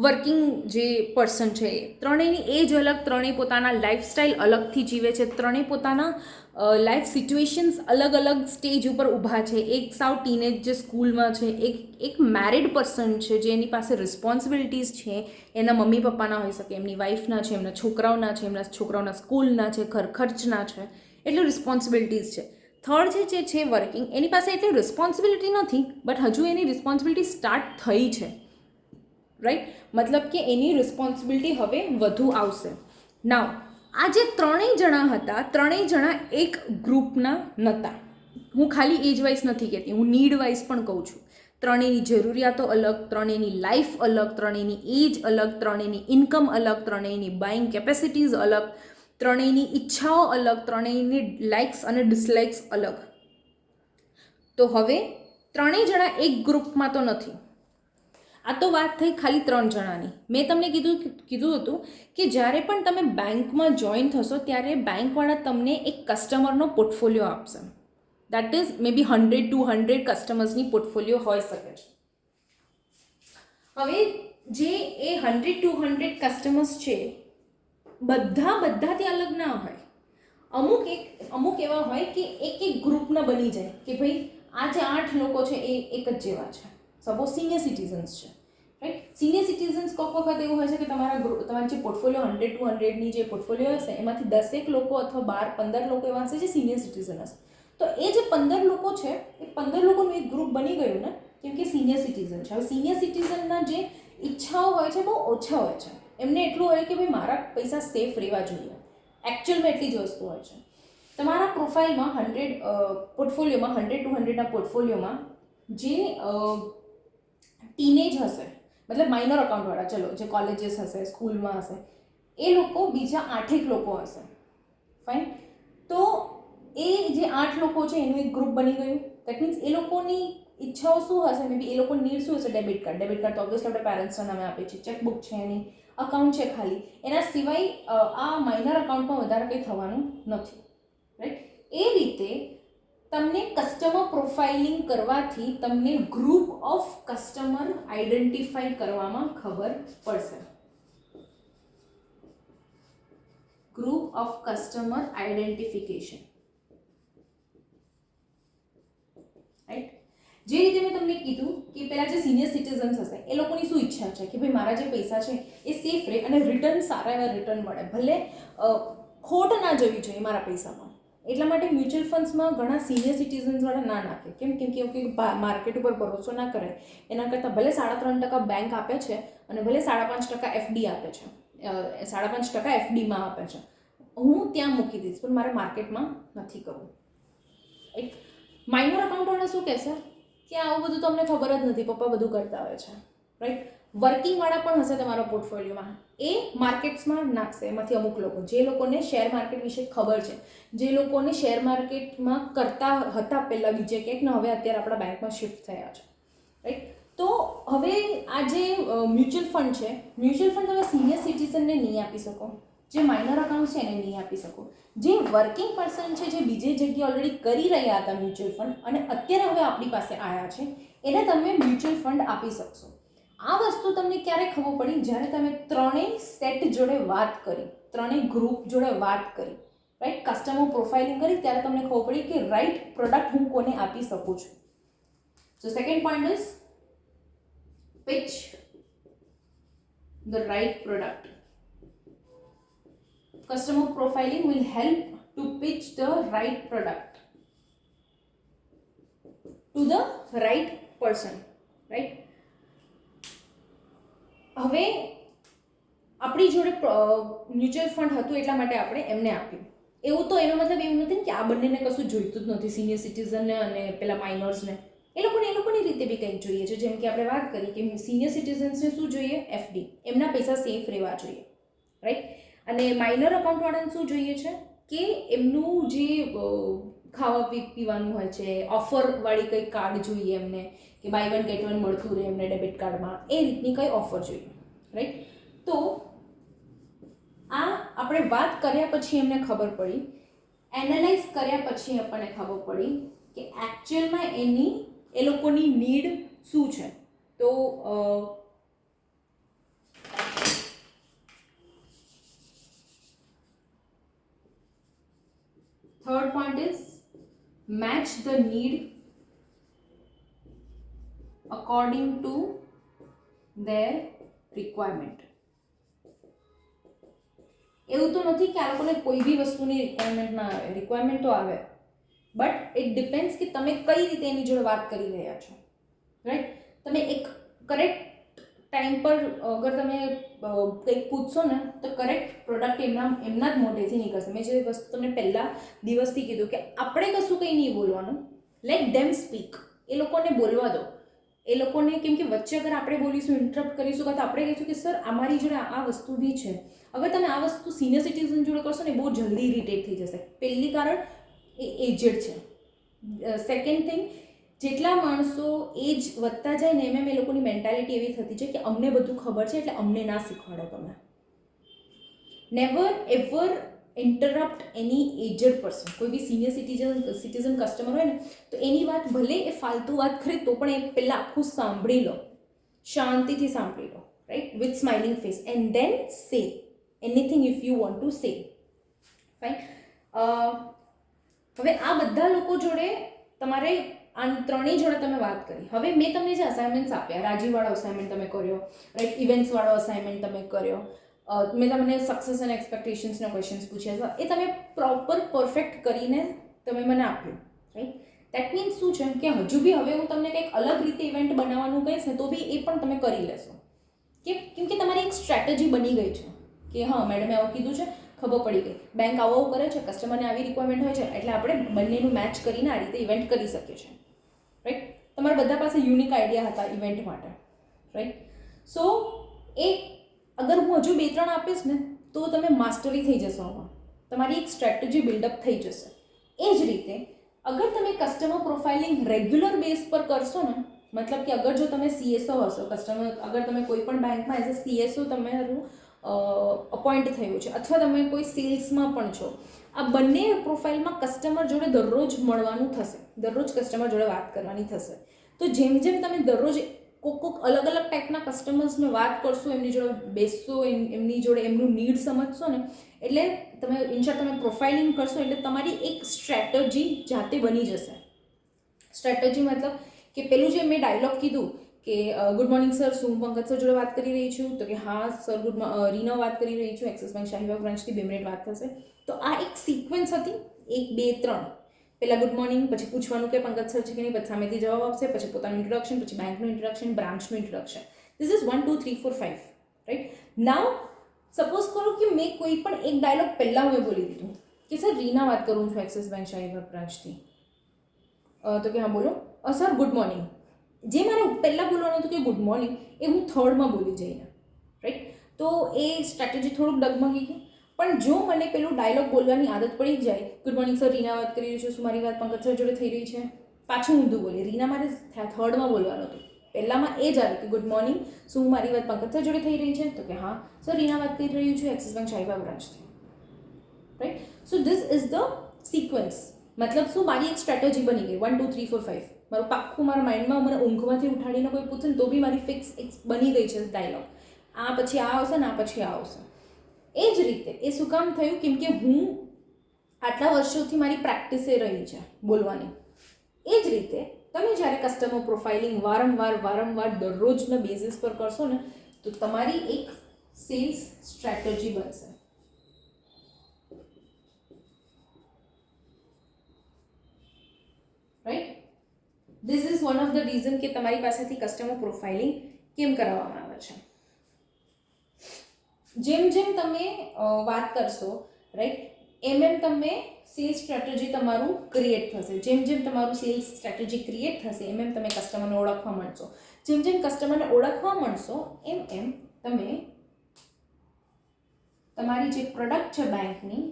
વર્કિંગ જે પર્સન છે. ત્રણેયની એજ અલગ, ત્રણેય પોતાના લાઈફસ્ટાઈલ અલગથી જીવે છે, ત્રણેય પોતાના લાઈફ સિચ્યુએશન્સ અલગ અલગ સ્ટેજ ઉપર ઊભા છે. એક સાવ ટીનેજ જે સ્કૂલમાં છે, એક મેરિડ પર્સન છે જે એની પાસે રિસ્પોન્સિબિલિટીઝ છે, એના મમ્મી પપ્પાના હોઈ શકે, એમની વાઈફના છે, એમના છોકરાઓના છે, એમના છોકરાઓના સ્કૂલના છે, ઘર ખર્ચના છે, એટલે રિસ્પોન્સિબિલિટીઝ છે. થર્ડ જે છે વર્કિંગ, એની પાસે એટલી રિસ્પોન્સિબિલિટી નથી, બટ હજુ એની રિસ્પોન્સિબિલિટી સ્ટાર્ટ થઈ છે, રાઈટ. મતલબ કે એની રિસ્પોન્સિબિલિટી હવે વધુ આવશે. નાવ આ જે ત્રણેય જણા હતા, ત્રણેય જણા એક ગ્રુપના નહોતા. હું ખાલી એજ વાઇઝ નથી કહેતી, હું નીડ વાઇઝ પણ કહું છું. ત્રણેયની જરૂરિયાતો અલગ, ત્રણેયની લાઈફ અલગ, ત્રણેયની એજ અલગ, ત્રણેયની ઇન્કમ અલગ, ત્રણેયની બાઇંગ કેપેસિટીઝ અલગ, ત્રણેયની ઈચ્છાઓ અલગ, ત્રણેયની લાઇક્સ અને ડિસલાઇક્સ અલગ. તો હવે ત્રણેય જણા એક ગ્રુપમાં તો નથી. આ તો વાત થઈ ખાલી 3 જણાની. મેં તમને કીધું હતું કે જ્યારે પણ તમે બેંકમાં જોઈન થશો ત્યારે બેંકવાળા તમને એક કસ્ટમરનો પોર્ટફોલિયો આપશે. દેટ ઇઝ મે બી 100-200 કસ્ટમર્સની પોર્ટફોલિયો હોઈ શકે છે. હવે જે એ 100-200 કસ્ટમર્સ છે બધાથી અલગ ના હોય. અમુક એવા હોય કે એક ગ્રુપના બની જાય કે ભાઈ આ જે 8 લોકો છે એ એક જ જેવા છે. સપોઝ સિનિયર સિટીઝન્સ છે, રાઈટ. સિનિયર સિટીઝન્સ કોઈક વખત એવું હોય છે કે તમારી જે પોર્ટફોલિયો 100-200ની જે પોર્ટફોલિયો હશે એમાંથી 10 લોકો અથવા 12-15 લોકો એવા હશે જે સિનિયર સિટીઝન હશે. તો એ જે 15 લોકો છે એ 15 લોકોનું એક ગ્રુપ બની ગયું ને, કેમ કે સિનિયર સિટીઝન છે. હવે સિનિયર સિટીઝનના જે ઈચ્છાઓ હોય છે બહુ ઓછા હોય છે. એમને એટલું હોય કે ભાઈ મારા પૈસા સેફ રહેવા જોઈએ. એકચ્યુઅલમાં એટલી જ વસ્તુ હોય છે. તમારા પ્રોફાઇલમાં પોર્ટફોલિયોમાં 100-200ના પોર્ટફોલિયોમાં જે ટીનેજ હશે, મતલબ માઇનર અકાઉન્ટવાળા, ચલો જે કોલેજીસ હશે, સ્કૂલમાં હશે, એ લોકો બીજા 8 લોકો હશે. ફાઇન. તો એ જે 8 લોકો છે એનું એક ગ્રુપ બની ગયું. દેટ મીન્સ એ લોકોની ઈચ્છાઓ શું હશે, મે બી એ લોકોની નીડ શું હશે. ડેબિટ કાર્ડ તો ઓબ્વિયસલી આપણે પેરેન્ટ્સના નામે આપીએ છીએ. ચેકબુક છે એની, અકાઉન્ટ છે ખાલી. એના સિવાય આ માઇનર અકાઉન્ટમાં વધારે કંઈ થવાનું નથી, રાઈટ. એ રીતે તમને કસ્ટમર પ્રોફાઇલિંગ કરવાથી તમને ગ્રુપ ઓફ કસ્ટમર આઈડેન્ટિફાઈ કરવામાં ખબર પડશે. Group of customer identification, right. જે રીતે મેં તમને કીધું કે પહેલાં જે સિનિયર સિટીઝન્સ હશે એ લોકોની શું ઈચ્છા છે કે ભાઈ મારા જે પૈસા છે એ સેફ રહે અને રિટર્ન સારા એવા રિટર્ન મળે, ભલે ખોટ ના જવી જોઈએ મારા પૈસામાં. એટલા માટે મ્યુચ્યુઅલ ફંડ્સમાં ઘણા સિનિયર સિટીઝન્સવાળા ના નાખે. કેમ કે માર્કેટ ઉપર ભરોસો ના કરે. એના કરતાં ભલે 3.5% બેંક આપે છે અને ભલે 5.5% એફડી આપે છે, 5.5% એફડીમાં આપે છે, હું ત્યાં મૂકી દઈશ પણ મારે માર્કેટમાં નથી કરવું. એક માઇનર અકાઉન્ટવાળા શું કહેશે કે આવું બધું તો અમને ખબર જ નથી, પપ્પા બધું કરતા હોય છે, રાઈટ. વર્કિંગવાળા પણ હશે તમારા પોર્ટફોલિયોમાં, એ માર્કેટ્સમાં નાખશે. એમાંથી અમુક લોકો, જે લોકોને શેર માર્કેટ વિશે ખબર છે, જે લોકોને શેર માર્કેટમાં કરતા હતા પહેલાં બીજે ક્યાંક ને હવે અત્યારે આપણા બેંકમાં શિફ્ટ થયા છે, રાઈટ. તો હવે આ જે મ્યુચ્યુઅલ ફંડ છે, મ્યુચ્યુઅલ ફંડ તમે સિનિયર સિટીઝનને નહીં આપી શકો, જે માઇનર અકાઉન્ટ છે એને નહીં આપી શકો. જે વર્કિંગ પર્સન છે, જે બીજી જગ્યાએ ઓલરેડી કરી રહ્યા હતા મ્યુચ્યુઅલ ફંડ અને અત્યારે હવે આપણી પાસે આવ્યા છે, એને તમે મ્યુચ્યુઅલ ફંડ આપી શકશો. આ વસ્તુ તમને ક્યારે ખબર પડી? જ્યારે તમે ત્રણેય સેટ જોડે વાત કરી, ત્રણેય ગ્રુપ જોડે વાત કરી, રાઈટ, કસ્ટમર પ્રોફાઇલિંગ કરી, ત્યારે તમને ખબર પડી કે રાઈટ પ્રોડક્ટ હું કોને આપી શકું છું. So second point is pitch the right product. Customer profiling will help to pitch the right product to the right person, right. હવે આપણી જોડે મ્યુચ્યુઅલ ફંડ હતું એટલા માટે આપણે એમને આપ્યું. એવું તો એનો મતલબ એવું નથી કે આ બંનેને કશું જોઈતું જ નથી, સિનિયર સિટીઝનને અને પેલા માઇનર્સને. એ લોકોની રીતે બી કંઈક જોઈએ છે. જેમ કે આપણે વાત કરી કે સિનિયર સિટીઝન્સને શું જોઈએ? એફડી, એમના પૈસા સેફ રહેવા જોઈએ, રાઈટ. અને માઇનર અકાઉન્ટવાળાને શું જોઈએ છે કે એમનું જે ખાવા પીવાનું હોય છે, ઓફરવાળી કંઈ કાર્ડ જોઈએ એમને, કે બાય 1 get 1 મળતું રહે એમને ડેબિટ કાર્ડમાં, એ રીતની કંઈ ઓફર જોઈએ, રાઈટ. તો આ આપણે વાત કર્યા પછી એમને ખબર પડી, એનાલાઇઝ કર્યા પછી આપણને ખબર પડી કે એકચ્યુઅલમાં એ લોકોની નીડ શું છે. તો third point is match the need according to their requirement. એવું તો નથી કે આ લોકોને કોઈ બી વસ્તુની રિક્વાયરમેન્ટ ના આવે, રિક્વાયરમેન્ટ તો આવે, બટ ઇટ ડિપેન્ડ્સ કે તમે કઈ રીતે એની જોડે વાત કરી રહ્યા છો, રાઈટ. તમે એક કરેક્ટ ટાઈમ પર અગર તમે કંઈક પૂછશો ને તો કરેક્ટ પ્રોડક્ટ એમના જ મોઢેથી નીકળશે. મેં જે વસ્તુ તમને પહેલા દિવસથી કીધું કે આપણે કશું કંઈ નહીં બોલવાનું, લેટ ધેમ સ્પીક. એ લોકોને બોલવા દો. એ લોકોને, કેમ કે વચ્ચે અગર આપણે બોલીશું, ઇન્ટરપ્ટ કરીશું, કાં તો આપણે કહીશું કે સર અમારી જોડે આ વસ્તુ બી છે. અગર તમે આ વસ્તુ સિનિયર સિટીઝન જોડે કરશો ને બહુ જલ્દી ઇરિટેટ થઈ જશે. પહેલી કારણ એ એજડ છે. સેકન્ડ થિંગ, જેટલા માણસો એજ વધતા જાય ને એમ એ લોકોની મેન્ટાલિટી એવી થતી છે કે અમને બધું ખબર છે એટલે અમને ના શીખવાડો તમે. નેવર એવર ઇન્ટરપ્ટ એની એજડ પર્સન. કોઈ બી સિનિયર સિટીઝન કસ્ટમર હોય ને તો એની વાત ભલે એ ફાલતુ વાત કરે તો પણ એ પહેલાં આખું સાંભળી લો, શાંતિથી સાંભળી લો, right, with smiling face, and then say anything if you want to say. Fine. હવે આ બધા લોકો જોડે તમારે આ ત્રણેય જોડે તમે વાત કરી. હવે મેં તમને જે અસાઇનમેન્ટ્સ આપ્યા, રાજીવવાળો અસાઇનમેન્ટ તમે કર્યો, રાઈટ, ઇવેન્ટ્સવાળો અસાઇનમેન્ટ તમે કર્યો, મેં તમને સક્સેસ એન્ડ એક્સપેક્ટેશન્સના ક્વેશ્ચન્સ પૂછ્યા હતા, એ તમે પ્રોપર પરફેક્ટ કરીને તમે મને આપ્યું, રાઈટ. દેટ મીન્સ શું છે કે હજુ બી હવે હું તમને કંઈક અલગ રીતે ઇવેન્ટ બનાવવાનું કહીશ ને તો બી એ પણ તમે કરી લેશો. કેમ કે તમારી એક સ્ટ્રેટેજી બની ગઈ છે કે હા મેડમે આવું કીધું છે, ખબર પડી ગઈ, બેંક આવું કરે છે, કસ્ટમરને આવી રિક્વાયરમેન્ટ હોય છે, એટલે આપણે બંનેનું મેચ કરીને આ રીતે ઇવેન્ટ કરી શકીએ છીએ, રાઈટ. તમારા બધા પાસે યુનિક આઈડિયા હતા ઇવેન્ટ માટે, રાઈટ. સો એ અગર હું હજુ 2-3 આપીશ ને તો તમે માસ્ટરી થઈ જશો આમાં, તમારી એક સ્ટ્રેટેજી બિલ્ડઅપ થઈ જશે. એ જ રીતે અગર તમે કસ્ટમર પ્રોફાઇલિંગ રેગ્યુલર બેઝ પર કરશો ને, મતલબ કે અગર જો તમે સીએસઓ હશો, અગર તમે કોઈ પણ બેંકમાં એઝ અ સીએસઓ તમારું અપોઇન્ટ થયું છે અથવા તમે કોઈ સેલ્સમાં પણ છો, આ બંને પ્રોફાઇલમાં કસ્ટમર જોડે દરરોજ મળવાનું થશે, દરરોજ કસ્ટમર જોડે વાત કરવાની થશે. તો જેમ જેમ તમે દરરોજ કોક અલગ અલગ ટાઈપના કસ્ટમર્સને વાત કરશો, એમની જોડે બેસશો, એમની જોડે એમનું નીડ સમજશો ને, એટલે તમે ઇનશોર્ટ તમે પ્રોફાઇલિંગ કરશો એટલે તમારી એક સ્ટ્રેટેજી જાતે બની જશે. સ્ટ્રેટેજી મતલબ કે પેલું જે મેં ડાયલોગ કીધું કે ગુડ મોર્નિંગ સર, શું હું પંકજ સર જોડે વાત કરી રહી છું? તો કે હા સર, રીના વાત કરી રહી છું, એક્સિસ બેંક શાહીબાગ બ્રાન્ચથી, 2 મિનિટ વાત થશે. તો આ એક સિક્વન્સ હતી, 1 2 3. પહેલાં ગુડ મોર્નિંગ, પછી પૂછવાનું કે પંકજ સર છે કે નહીં, પછી સામેથી જવાબ આપશે, પછી પોતાનું ઇન્ટ્રોડક્શન, પછી બેંકનું ઇન્ટ્રોડક્શન, બ્રાન્ચનું ઇન્ટ્રોડક્શન. This is 1 2 3 4 5, right. Now suppose કરો કે મેં કોઈ પણ એક ડાયલોગ પહેલાં મેં બોલી દીધું કે સર રીના વાત કરું છું એક્સિસ બેંક શાહીબાગ બ્રાન્ચથી. તો કે હા બોલો. Sir good morning. જે મારે પહેલાં બોલવાનું હતું કે ગુડ મોર્નિંગ, એ હું થર્ડમાં બોલી જઈને, રાઈટ. તો એ સ્ટ્રેટેજી થોડુંક ડગમગી ગઈ. પણ જો મને પેલું ડાયલોગ બોલવાની આદત પડી જાય, ગુડ મોર્નિંગ સર, રીના વાત કરી રહી છું, શું મારી વાત પંકજ સર જોડે થઈ રહી છે, પાછું ઊંધું બોલી, રીના મારે થર્ડમાં બોલવાનું હતું, પહેલામાં એ જ આવ્યું કે ગુડ મોર્નિંગ, શું મારી વાત પંકજ સર જોડે થઈ રહી છે? તો કે હા સર, રીના વાત કરી રહ્યું છું એક્સિસ બેંક શાહીબાગ બ્રાન્ચથી, right. So this is the sequence. મતલબ શું, મારી એક સ્ટ્રેટેજી બની ગઈ 1 2 3 4 5. મારું પાક્કું મારા માઇન્ડમાં, મને ઊંઘમાંથી ઉઠાડીને કોઈ પૂછે ને તો બી મારી ફિક્સ બની ગઈ છે ડાયલોગ. આ પછી આ આવશે ને આ પછી આ આવશે. એ જ રીતે એ શું કામ થયું? કેમ કે હું આટલા વર્ષોથી મારી પ્રેક્ટિસે રહી છે બોલવાની. એ જ રીતે તમે જ્યારે કસ્ટમર પ્રોફાઇલિંગ વારંવાર દરરોજના બેઝિસ પર કરશો ને તો તમારી એક સેલ્સ સ્ટ્રેટેજી બનશે. Right. This is one of the reason કે તમારી પાસેથી કસ્ટમર પ્રોફાઇલિંગ કેમ કરાવવામાં આવે છે. જેમ જેમ તમે વાત કરશો, રાઈટ, એમ તમે સેલ્સ સ્ટ્રેટેજી તમારું ક્રિએટ થશે. જેમ જેમ તમારું સેલ્સ સ્ટ્રેટેજી ક્રિએટ થશે એમ તમે કસ્ટમરને ઓળખવા માંડશો. જેમ જેમ કસ્ટમરને ઓળખવા માંડશો એમ તમે તમારી જે પ્રોડક્ટ છે બેંકની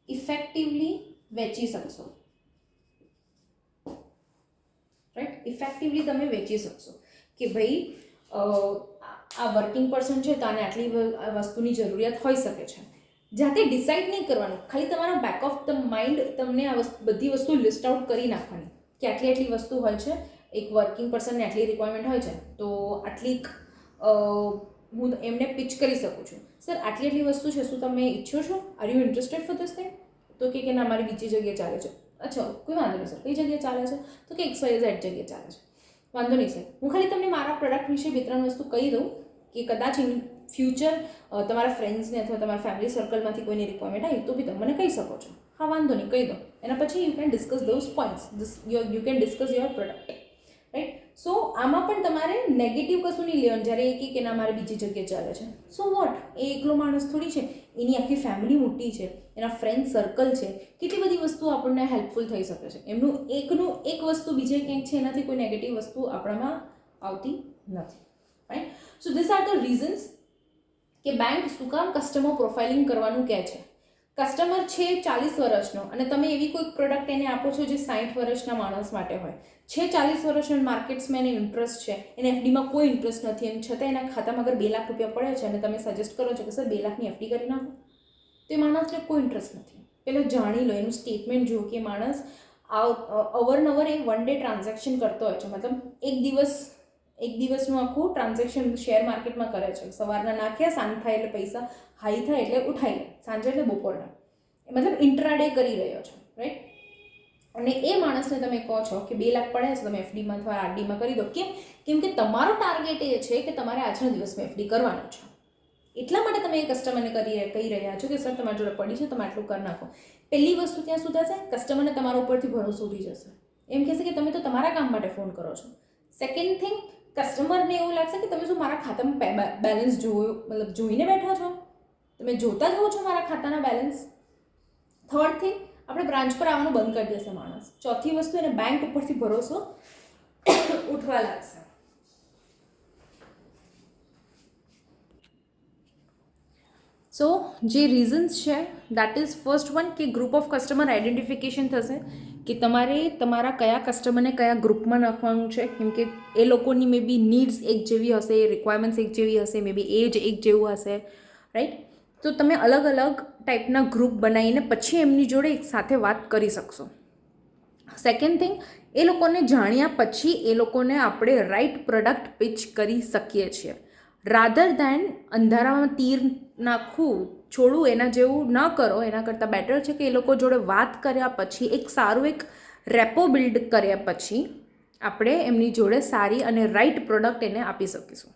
ઇફેક્ટિવલી વેચી શકશો. રાઈટ, ઇફેક્ટિવલી તમે વેચી શકશો કે ભાઈ આ વર્કિંગ પર્સન છે તો આને આટલી વસ્તુની જરૂરિયાત હોઈ શકે છે. જાતે ડિસાઇડ નહીં કરવાનું, ખાલી તમારા બેક ઓફ ધ માઇન્ડ તમને આ બધી વસ્તુ લિસ્ટ આઉટ કરી નાખવાની કે આટલી આટલી વસ્તુ હોય છે, એક વર્કિંગ પર્સનને આટલી રિક્વાયરમેન્ટ હોય છે, તો આટલી હું એમને પિચ કરી શકું છું. સર આટલી આટલી વસ્તુ છે, શું તમે ઈચ્છો છો? Are you interested for this thing? તો કે ના, મારી બીજી જગ્યાએ ચાલે છે. અચ્છા, કોઈ વાંધો નહીં સર, કઈ જગ્યાએ ચાલે છે? તો કે XYZ જગ્યાએ ચાલે છે. વાંધો નહીં સર, હું ખાલી તમને મારા પ્રોડક્ટ વિશે 2-3 વસ્તુ કહી દઉં કે કદાચ ઇન ફ્યુચર તમારા ફ્રેન્ડ્સને અથવા તમારા ફેમિલી સર્કલમાંથી કોઈની રિક્વાયરમેન્ટ આવી તો બી તમે મને કહી શકો છો. હા વાંધો નહીં, કહી દો. એના પછી you can discuss those points, you can discuss your product, right. So આમાં પણ તમારે નેગેટિવ કશું નહીં લેવાનું જ્યારે એ કે ના મારે બીજી જગ્યાએ ચાલે છે. સો વોટ, એ એકલો માણસ થોડી છે, એની આખી ફેમિલી મોટી છે, એના ફ્રેન્ડ સર્કલ છે, કેટલી બધી વસ્તુઓ આપણને હેલ્પફુલ થઈ શકે છે. એમનું એક વસ્તુ બીજે ક્યાંક છે, એનાથી કોઈ નેગેટિવ વસ્તુ આપણામાં આવતી નથી. Right. So this are the reasons કે બેંક શું કામ કસ્ટમર પ્રોફાઇલિંગ કરવાનું કહે છે. કસ્ટમર છે 40 વર્ષનો અને તમે એવી કોઈ પ્રોડક્ટ એને આપો છો જે 60 વર્ષના માણસ માટે હોય છે. 40 વર્ષનો માર્કેટ્સમાં એને ઇન્ટરેસ્ટ છે, એને એફડીમાં કોઈ ઇન્ટરેસ્ટ નથી, એમ છતાં એના ખાતામાં અગર 2 લાખ રૂપિયા પડે છે અને તમે સજેસ્ટ કરો છો કે સર 2 લાખની એફડી કરી નાખો, તો એ માણસને કોઈ ઇન્ટરેસ્ટ નથી. પહેલાં જાણી લો, એનું સ્ટેટમેન્ટ જુઓ કે માણસ અવરનવર એ વન ડે ટ્રાન્ઝેક્શન કરતો હોય છે, મતલબ એક દિવસનું આખું ટ્રાન્ઝેક્શન શેર માર્કેટમાં કરે છે. સવારના નાખ્યા, સાંજ થાય એટલે પૈસા હાઈ થાય એટલે ઉઠાઈ લે, સાંજે એટલે બપોરના, મતલબ ઇન્ટ્રાડે કરી રહ્યો છે. રાઈટ. અને એ માણસને તમે કહો છો કે 2 લાખ પડે છે, તમે એફડીમાં અથવા આરડીમાં કરી દો. કેમ કે તમારો ટાર્ગેટ એ છે કે તમારે આજના દિવસમાં એફડી કરવાનું છે. એટલા માટે તમે એ કસ્ટમરને કહી રહ્યા છો કે સર તમારી જોડે પડી છે, તમે આટલું કરી નાખો. પહેલી વસ્તુ ત્યાં શું થશે, કસ્ટમરને તમારા ઉપરથી ભરોસો ઉઠી જશે. એમ કહેશે કે તમે તો તમારા કામ માટે ફોન કરો છો. સેકન્ડ થિંગ, કસ્ટમરને એવું લાગશે કે તમે શું મારા ખાતામાં બેલેન્સ જોઈને બેઠા છો, તમે જોતા જ હો છો મારા ખાતાના બેલેન્સ. થર્ડ થિંગ, આપણે બ્રાન્ચ પર આવવાનું બંધ કરી દેશે માણસ. ચોથી વસ્તુ, એને બેંક ઉપરથી ભરોસો ઉઠવા લાગશે. સો જે રીઝન્સ છે દેટ ઇઝ ફર્સ્ટ વન કે ગ્રુપ ઓફ કસ્ટમર આઈડેન્ટિફિકેશન થશે કે તમારે તમારા કયા કસ્ટમરને કયા ગ્રુપમાં નાખવાનું છે. કેમ કે એ લોકોની મે બી નીડ્સ એક જેવી હશે, રિક્વાયરમેન્ટ્સ એક જેવી હશે, મે બી એજ એક જેવું હશે. રાઈટ. તો તમે અલગ અલગ ટાઈપના ગ્રુપ બનાવીને પછી એમની જોડે એક સાથે વાત કરી શકશો. સેકન્ડ થિંગ, એ લોકોને જાણ્યા પછી એ લોકોને આપણે રાઈટ પ્રોડક્ટ પિચ કરી શકીએ છીએ. રાધર દેન અંધારામાં તીર નાખવું, છોડવું, એના જેવું ન કરો. એના કરતાં બેટર છે કે એ લોકો જોડે વાત કર્યા પછી એક સારું એક રેપો બિલ્ડ કર્યા પછી આપણે એમની જોડે સારી અને રાઈટ પ્રોડક્ટ એને આપી શકીશું.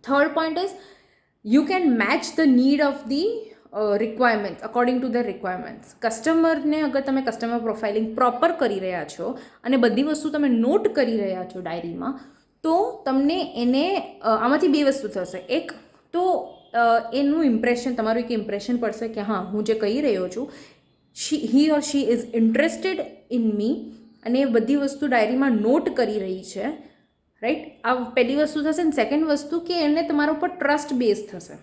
Third point is you can match the need of the requirements according to the requirements. કસ્ટમરને અગર તમે કસ્ટમર પ્રોફાઇલિંગ પ્રોપર કરી રહ્યા છો અને બધી વસ્તુ તમે નોટ કરી રહ્યા છો ડાયરીમાં, તો તમને એને આમાંથી 2 વસ્તુ થશે. એક તો એનું ઇમ્પ્રેશન, તમારું એક ઇમ્પ્રેશન પડશે કે હા, હું જે કહી રહ્યો છું, he or she is interested in me અને એ બધી વસ્તુ ડાયરીમાં નોટ કરી રહી છે. રાઈટ. આ પહેલી વસ્તુ થશે. ને સેકન્ડ વસ્તુ કે એને તમારા ઉપર ટ્રસ્ટ બેઝ થશે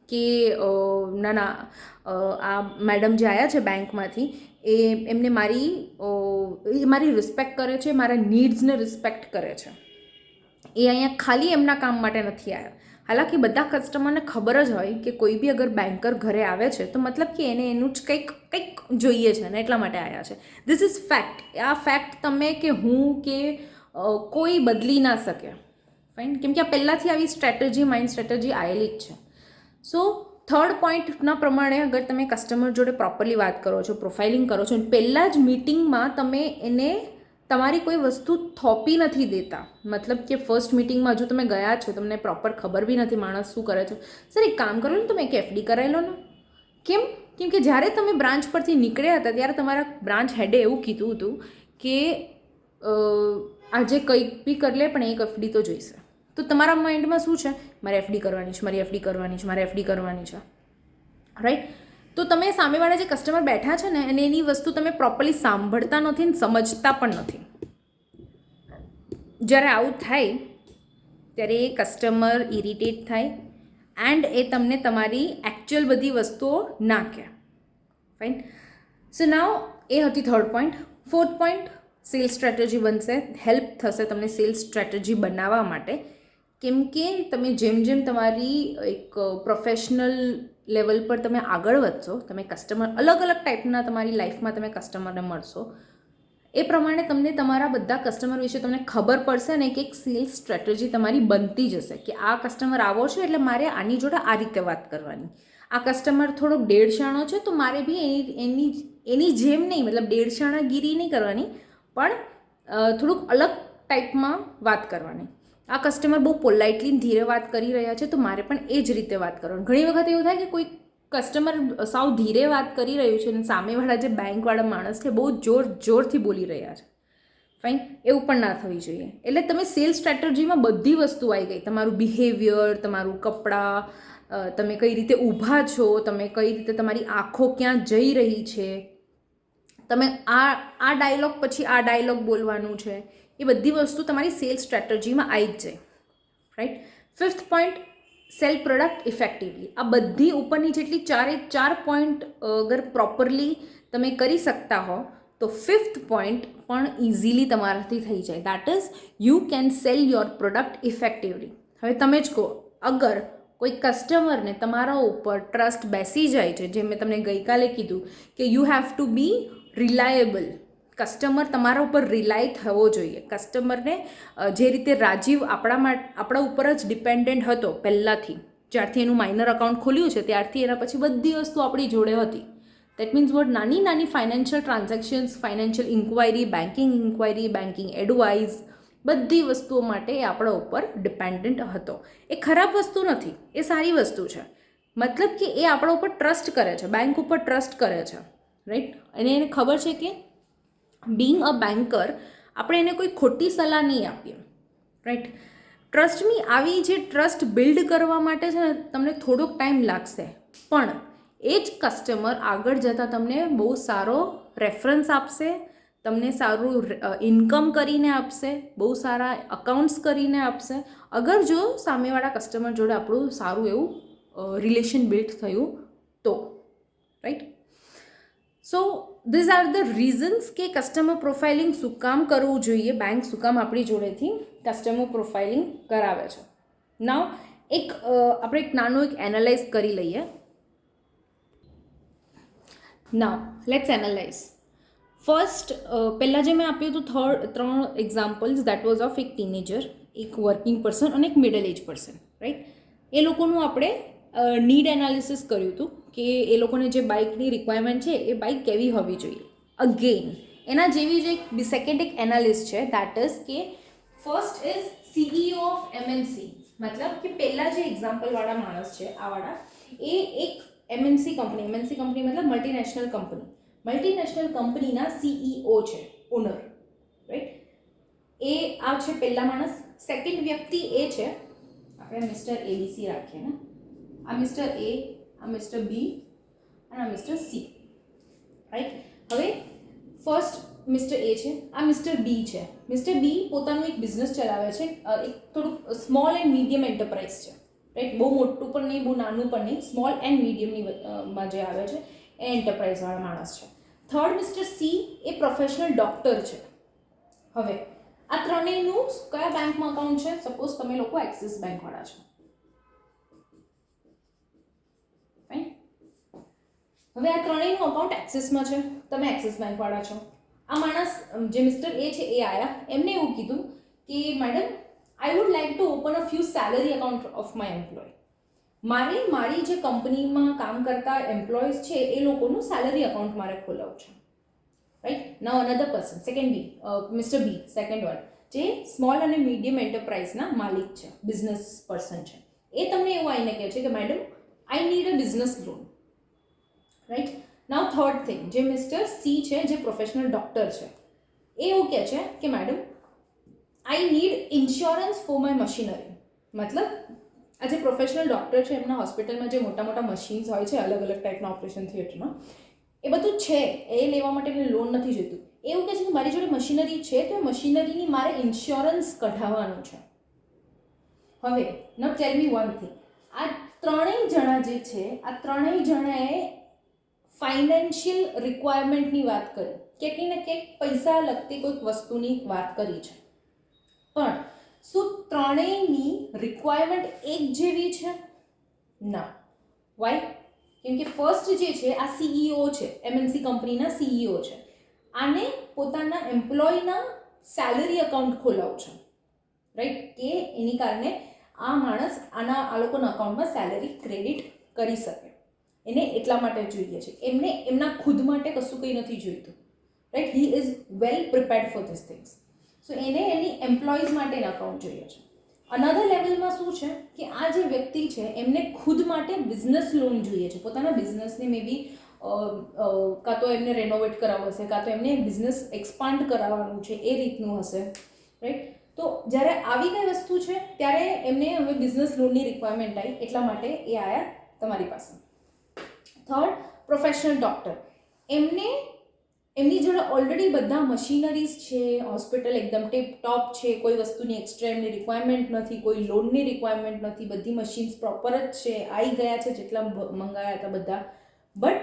કે ના આ મેડમ જે આવ્યા છે બેંકમાંથી, એમને મારી રિસ્પેક્ટ કરે છે, મારા નીડ્સને રિસ્પેક્ટ કરે છે. એ અહીંયા ખાલી એમના કામ માટે નથી આવ્યા. હાલાકી બધા કસ્ટમરને ખબર જ હોય કે કોઈ બી અગર બેન્કર ઘરે આવે છે તો મતલબ કે એને એનું જ કંઈક જોઈએ છે ને એટલા માટે આવ્યા છે. This is fact. આ ફેક્ટ તમે કે હું કે કોઈ બદલી ના શકે. ફાઇન. કેમ કે આ પહેલાંથી આવી સ્ટ્રેટેજી, માઇન્ડ સ્ટ્રેટેજી આવેલી જ છે. સો થર્ડ પોઈન્ટના પ્રમાણે અગર તમે કસ્ટમર જોડે પ્રોપરલી વાત કરો છો, પ્રોફાઇલિંગ કરો છો અને પહેલાં જ મિટિંગમાં તમે એને તમારી કોઈ વસ્તુ થોપી નથી દેતા. મતલબ કે ફર્સ્ટ મિટિંગમાં હજુ તમે ગયા છો, તમને પ્રોપર ખબર બી નથી માણસ શું કરે છે. સર એક કામ કરો ને, તમે એક એફડી કરાવી લો ને. કેમ કે જ્યારે તમે બ્રાન્ચ પરથી નીકળ્યા હતા ત્યારે તમારા બ્રાન્ચ હેડે એવું કીધું હતું કે આજે કંઈક બી કરી લે પણ એક એફડી તો જોઈશે. તો તમારા માઇન્ડમાં શું છે, મારે એફડી કરવાની છે, મારી એફડી કરવાની છે, મારે એફડી કરવાની છે. રાઈટ. તો તમે સામેવાળા જે કસ્ટમર બેઠા છે ને અને એની વસ્તુ તમે પ્રોપરલી સાંભળતા નથી ને સમજતા પણ નથી. જ્યારે આવું થાય ત્યારે એ કસ્ટમર ઇરિટેટ થાય એન્ડ એ તમને તમારી એકચ્યુઅલ બધી વસ્તુઓ ના કહે. ફાઇન. સો નાવ એ હતી third point. Fourth point, sales strategy બનશે. હેલ્પ થશે તમને સેલ્સ સ્ટ્રેટેજી બનાવવા માટે. કેમ કે તમે જેમ જેમ તમારી એક પ્રોફેશનલ લેવલ પર તમે આગળ વધશો, તમે કસ્ટમર અલગ અલગ ટાઈપના તમારી લાઈફમાં તમે કસ્ટમરને મળશો, એ પ્રમાણે તમને તમારા બધા કસ્ટમર વિશે તમને ખબર પડશે અને એક સેલ્સ સ્ટ્રેટેજી તમારી બનતી જશે કે આ કસ્ટમર આવો છે એટલે મારે આની જોડે આ રીતે વાત કરવાની. આ કસ્ટમર થોડોક દેડશાણો છે તો મારે બી એની જેમ નહીં, મતલબ દેડશાણાગીરી નહીં કરવાની, પણ થોડુંક અલગ ટાઈપમાં વાત કરવાની. આ કસ્ટમર બહુ પોલાઇટલી ધીરે વાત કરી રહ્યા છે તો મારે પણ એ જ રીતે વાત કરવાની. ઘણી વખત એવું થાય કે કોઈ કસ્ટમર સાવ ધીરે વાત કરી રહ્યું છે અને સામેવાળા જે બેંકવાળા માણસ છે બહુ જોરથી બોલી રહ્યા છે. ફાઇન, એવું પણ ના થવી જોઈએ. એટલે તમે સેલ્સ સ્ટ્રેટેજીમાં બધી વસ્તુ આવી ગઈ, તમારું બિહેવિયર, તમારું કપડાં, તમે કઈ રીતે ઊભા છો, તમે કઈ રીતે તમારી આંખો ક્યાં જઈ રહી છે, તમે આ ડાયલોગ પછી આ ડાયલોગ બોલવાનું છે, એ બધી વસ્તુ તમારી સેલ્સ સ્ટ્રેટેજીમાં આવી જ જાય. Right. 5th point, cell product effectively. આ બધી ઉપરની જેટલી ચાર પોઈન્ટ અગર પ્રોપરલી તમે કરી શકતા હો તો 5th પોઈન્ટ પણ ઇઝીલી તમારાથી થઈ જાય. That is you can cell your product effectively. હવે તમે જ કહો, અગર કોઈ કસ્ટમરને તમારા ઉપર ટ્રસ્ટ બેસી જાય છે, જે મેં તમને ગઈકાલે કીધું કે you have to be reliable. Customer તમારા ઉપર રિલાય થવો જોઈએ. કસ્ટમરને જે રીતે રાજીવ આપણા ઉપર જ ડિપેન્ડન્ટ હતો પહેલાંથી, જ્યારથી એનું માઇનર એકાઉન્ટ ખોલ્યું છે ત્યારથી એના પછી બધી વસ્તુ આપણી જોડે હતી. દેટ મીન્સ વોટ, નાની નાની financial transactions, financial inquiry, banking advice, બધી વસ્તુઓ માટે એ આપણા ઉપર ડિપેન્ડન્ટ હતો. એ ખરાબ વસ્તુ નથી, એ સારી વસ્તુ છે. મતલબ કે એ આપણા ઉપર ટ્રસ્ટ કરે છે, બેંક ઉપર ટ્રસ્ટ કરે છે. રાઈટ. અને એને ખબર છે કે બીંગ અ બેન્કર આપણે એને કોઈ ખોટી સલાહ નહીં આપીએ. રાઈટ. ટ્રસ્ટ મી, આવી જે ટ્રસ્ટ બિલ્ડ કરવા માટે છે ને તમને થોડોક ટાઈમ લાગશે, પણ એ જ કસ્ટમર આગળ જતાં તમને બહુ સારો રેફરન્સ આપશે, તમને સારું ઇન્કમ કરીને આપશે, બહુ સારા અકાઉન્ટ્સ કરીને આપશે, અગર જો સામેવાળા કસ્ટમર જોડે આપણું સારું એવું રિલેશન બિલ્ડ થયું તો. Right. So these are the reasons કે કસ્ટમર પ્રોફાઇલિંગ શું કામ કરવું જોઈએ, બેંક શું કામ આપણી જોડેથી કસ્ટમર પ્રોફાઇલિંગ કરાવે છે. નાવ આપણે એક નાનું એનાલાઇઝ કરી લઈએ. નાવ લેટ્સ એનાલાઇઝ. ફર્સ્ટ, પહેલાં જે મેં આપ્યું હતું 3 એક્ઝામ્પલ્સ, દેટ વોઝ ઓફ એક ટીનેજર, એક વર્કિંગ પર્સન અને એક મિડલ એજ પર્સન. રાઈટ. એ લોકોનું આપણે નીડ એનાલિસિસ કર્યું હતું કે એ લોકોને જે બાઇકની રિક્વાયરમેન્ટ છે એ બાઇક કેવી હોવી જોઈએ. અગેન એના જેવી જ એક સેકન્ડ એક એનાલિસ્ટ છે, દેટ ઇઝ કે first is CEO of MNC. મતલબ કે પહેલાં જે એક્ઝામ્પલવાળા માણસ છે આવાળા, એ એક MNC કંપની મતલબ મલ્ટીનેશનલ કંપનીના CEO છે, ઓનર. રાઈટ. એ આ છે પહેલા માણસ. સેકન્ડ વ્યક્તિ એ છે, આપણે મિસ્ટર ABC રાખીએ ને, આ મિસ્ટર A, આ મિસ્ટર B અને આ મિસ્ટર C. રાઈટ. હવે ફર્સ્ટ મિસ્ટર A છે, આ મિસ્ટર B છે. મિસ્ટર B પોતાનું એક બિઝનેસ ચલાવે છે, એક થોડુંક સ્મોલ એન્ડ મીડિયમ એન્ટરપ્રાઇઝ છે. રાઈટ. બહુ મોટું પણ નહીં, બહુ નાનું પણ નહીં, સ્મોલ એન્ડ મીડિયમની માં જે આવે છે એ એન્ટરપ્રાઇઝવાળા માણસ છે. થર્ડ મિસ્ટર C એ પ્રોફેશનલ ડૉક્ટર છે. હવે આ ત્રણેયનું કયા બેંકમાં અકાઉન્ટ છે? સપોઝ તમે લોકો એક્સિસ બેંકવાળા છો. હવે આ ત્રણેયનું અકાઉન્ટ એક્સિસમાં છે, તમે એક્સિસ બેંકવાળા છો. આ માણસ જે મિસ્ટર એ છે એ આવ્યા, એમને એવું કીધું કે madam, I would like to open a few salary account of my employ. મારી જે કંપનીમાં કામ કરતા એમ્પ્લોઈઝ છે એ લોકોનું સેલરી અકાઉન્ટ મારે ખોલાવવું છે. Right. Now another person, mister B, second one, જે સ્મોલ અને મીડિયમ એન્ટરપ્રાઇઝના માલિક છે, બિઝનેસ પર્સન છે. એ તમને એવું આવીને કહે છે કે madam, I need a business loan. Right. Now third thing, જે મિસ્ટર C છે, જે પ્રોફેશનલ ડૉક્ટર છે, એ એવું કહે છે કે madam, I need insurance for my machinery. મતલબ આ જે પ્રોફેશનલ ડૉક્ટર છે એમના હોસ્પિટલમાં જે મોટા મોટા મશીન્સ હોય છે અલગ અલગ ટાઈપના ઓપરેશન થિયેટરમાં, એ બધું છે, એ લેવા માટે એને લોન નથી જોઈતું. એવું કહે છે કે મારી જોડે મશીનરી છે, તો એ મશીનરીની મારે ઇન્સ્યોરન્સ કઢાવવાનું છે. હવે નાઉ ટેલ મી વન થિંગ, આ ત્રણેય જણા જે છે, આ ત્રણેય જણાએ ફાઇનાન્શિયલ રિક્વાયરમેન્ટની વાત કરી, ક્યાંક ને ક્યાંક પૈસા લગતી કોઈક વસ્તુની વાત કરી છે. પણ શું ત્રણેયની રિક્વાયરમેન્ટ એક જેવી છે? ના. વાય? કેમ કે ફર્સ્ટ જે છે આ CEO છે, MNC કંપનીના CEO છે. આને પોતાના એમ્પ્લોયના સેલરી અકાઉન્ટ ખોલાવવું છે. રાઈટ. કે એની કારણે આ માણસ આ લોકોના અકાઉન્ટમાં સેલરી ક્રેડિટ કરી શકે. એને એટલા માટે જોઈએ છે, એમને એમના ખુદ માટે કશું કંઈ નથી જોઈતું. Right. He is well prepared for this things. So એને એની એમ્પ્લોઈઝ માટેના અકાઉન્ટ જોઈએ છે. અનધર લેવલમાં શું છે કે આ જે વ્યક્તિ છે એમને ખુદ માટે બિઝનેસ લોન જોઈએ છે, પોતાના બિઝનેસને મે બી કાં તો એમને રેનોવેટ કરાવવો હશે, કાં તો એમને બિઝનેસ એક્સપાન્ડ કરાવવાનું છે, એ રીતનું હશે, રાઈટ. તો જ્યારે આવી કઈ વસ્તુ છે ત્યારે એમને હવે બિઝનેસ લોનની રિક્વાયરમેન્ટ આવી, એટલા માટે એ આવ્યા તમારી પાસે. Third, professional doctor. એમની જોડે ઓલરેડી બધા મશીનરીઝ છે, હોસ્પિટલ એકદમ ટીપ ટોપ છે, કોઈ વસ્તુની એક્સ્ટ્રા એમની રિક્વાયરમેન્ટ નથી, કોઈ લોનની રિક્વાયરમેન્ટ નથી, બધી મશીન્સ પ્રોપર જ છે, આવી ગયા છે જેટલા મંગાયા હતા બધા. બટ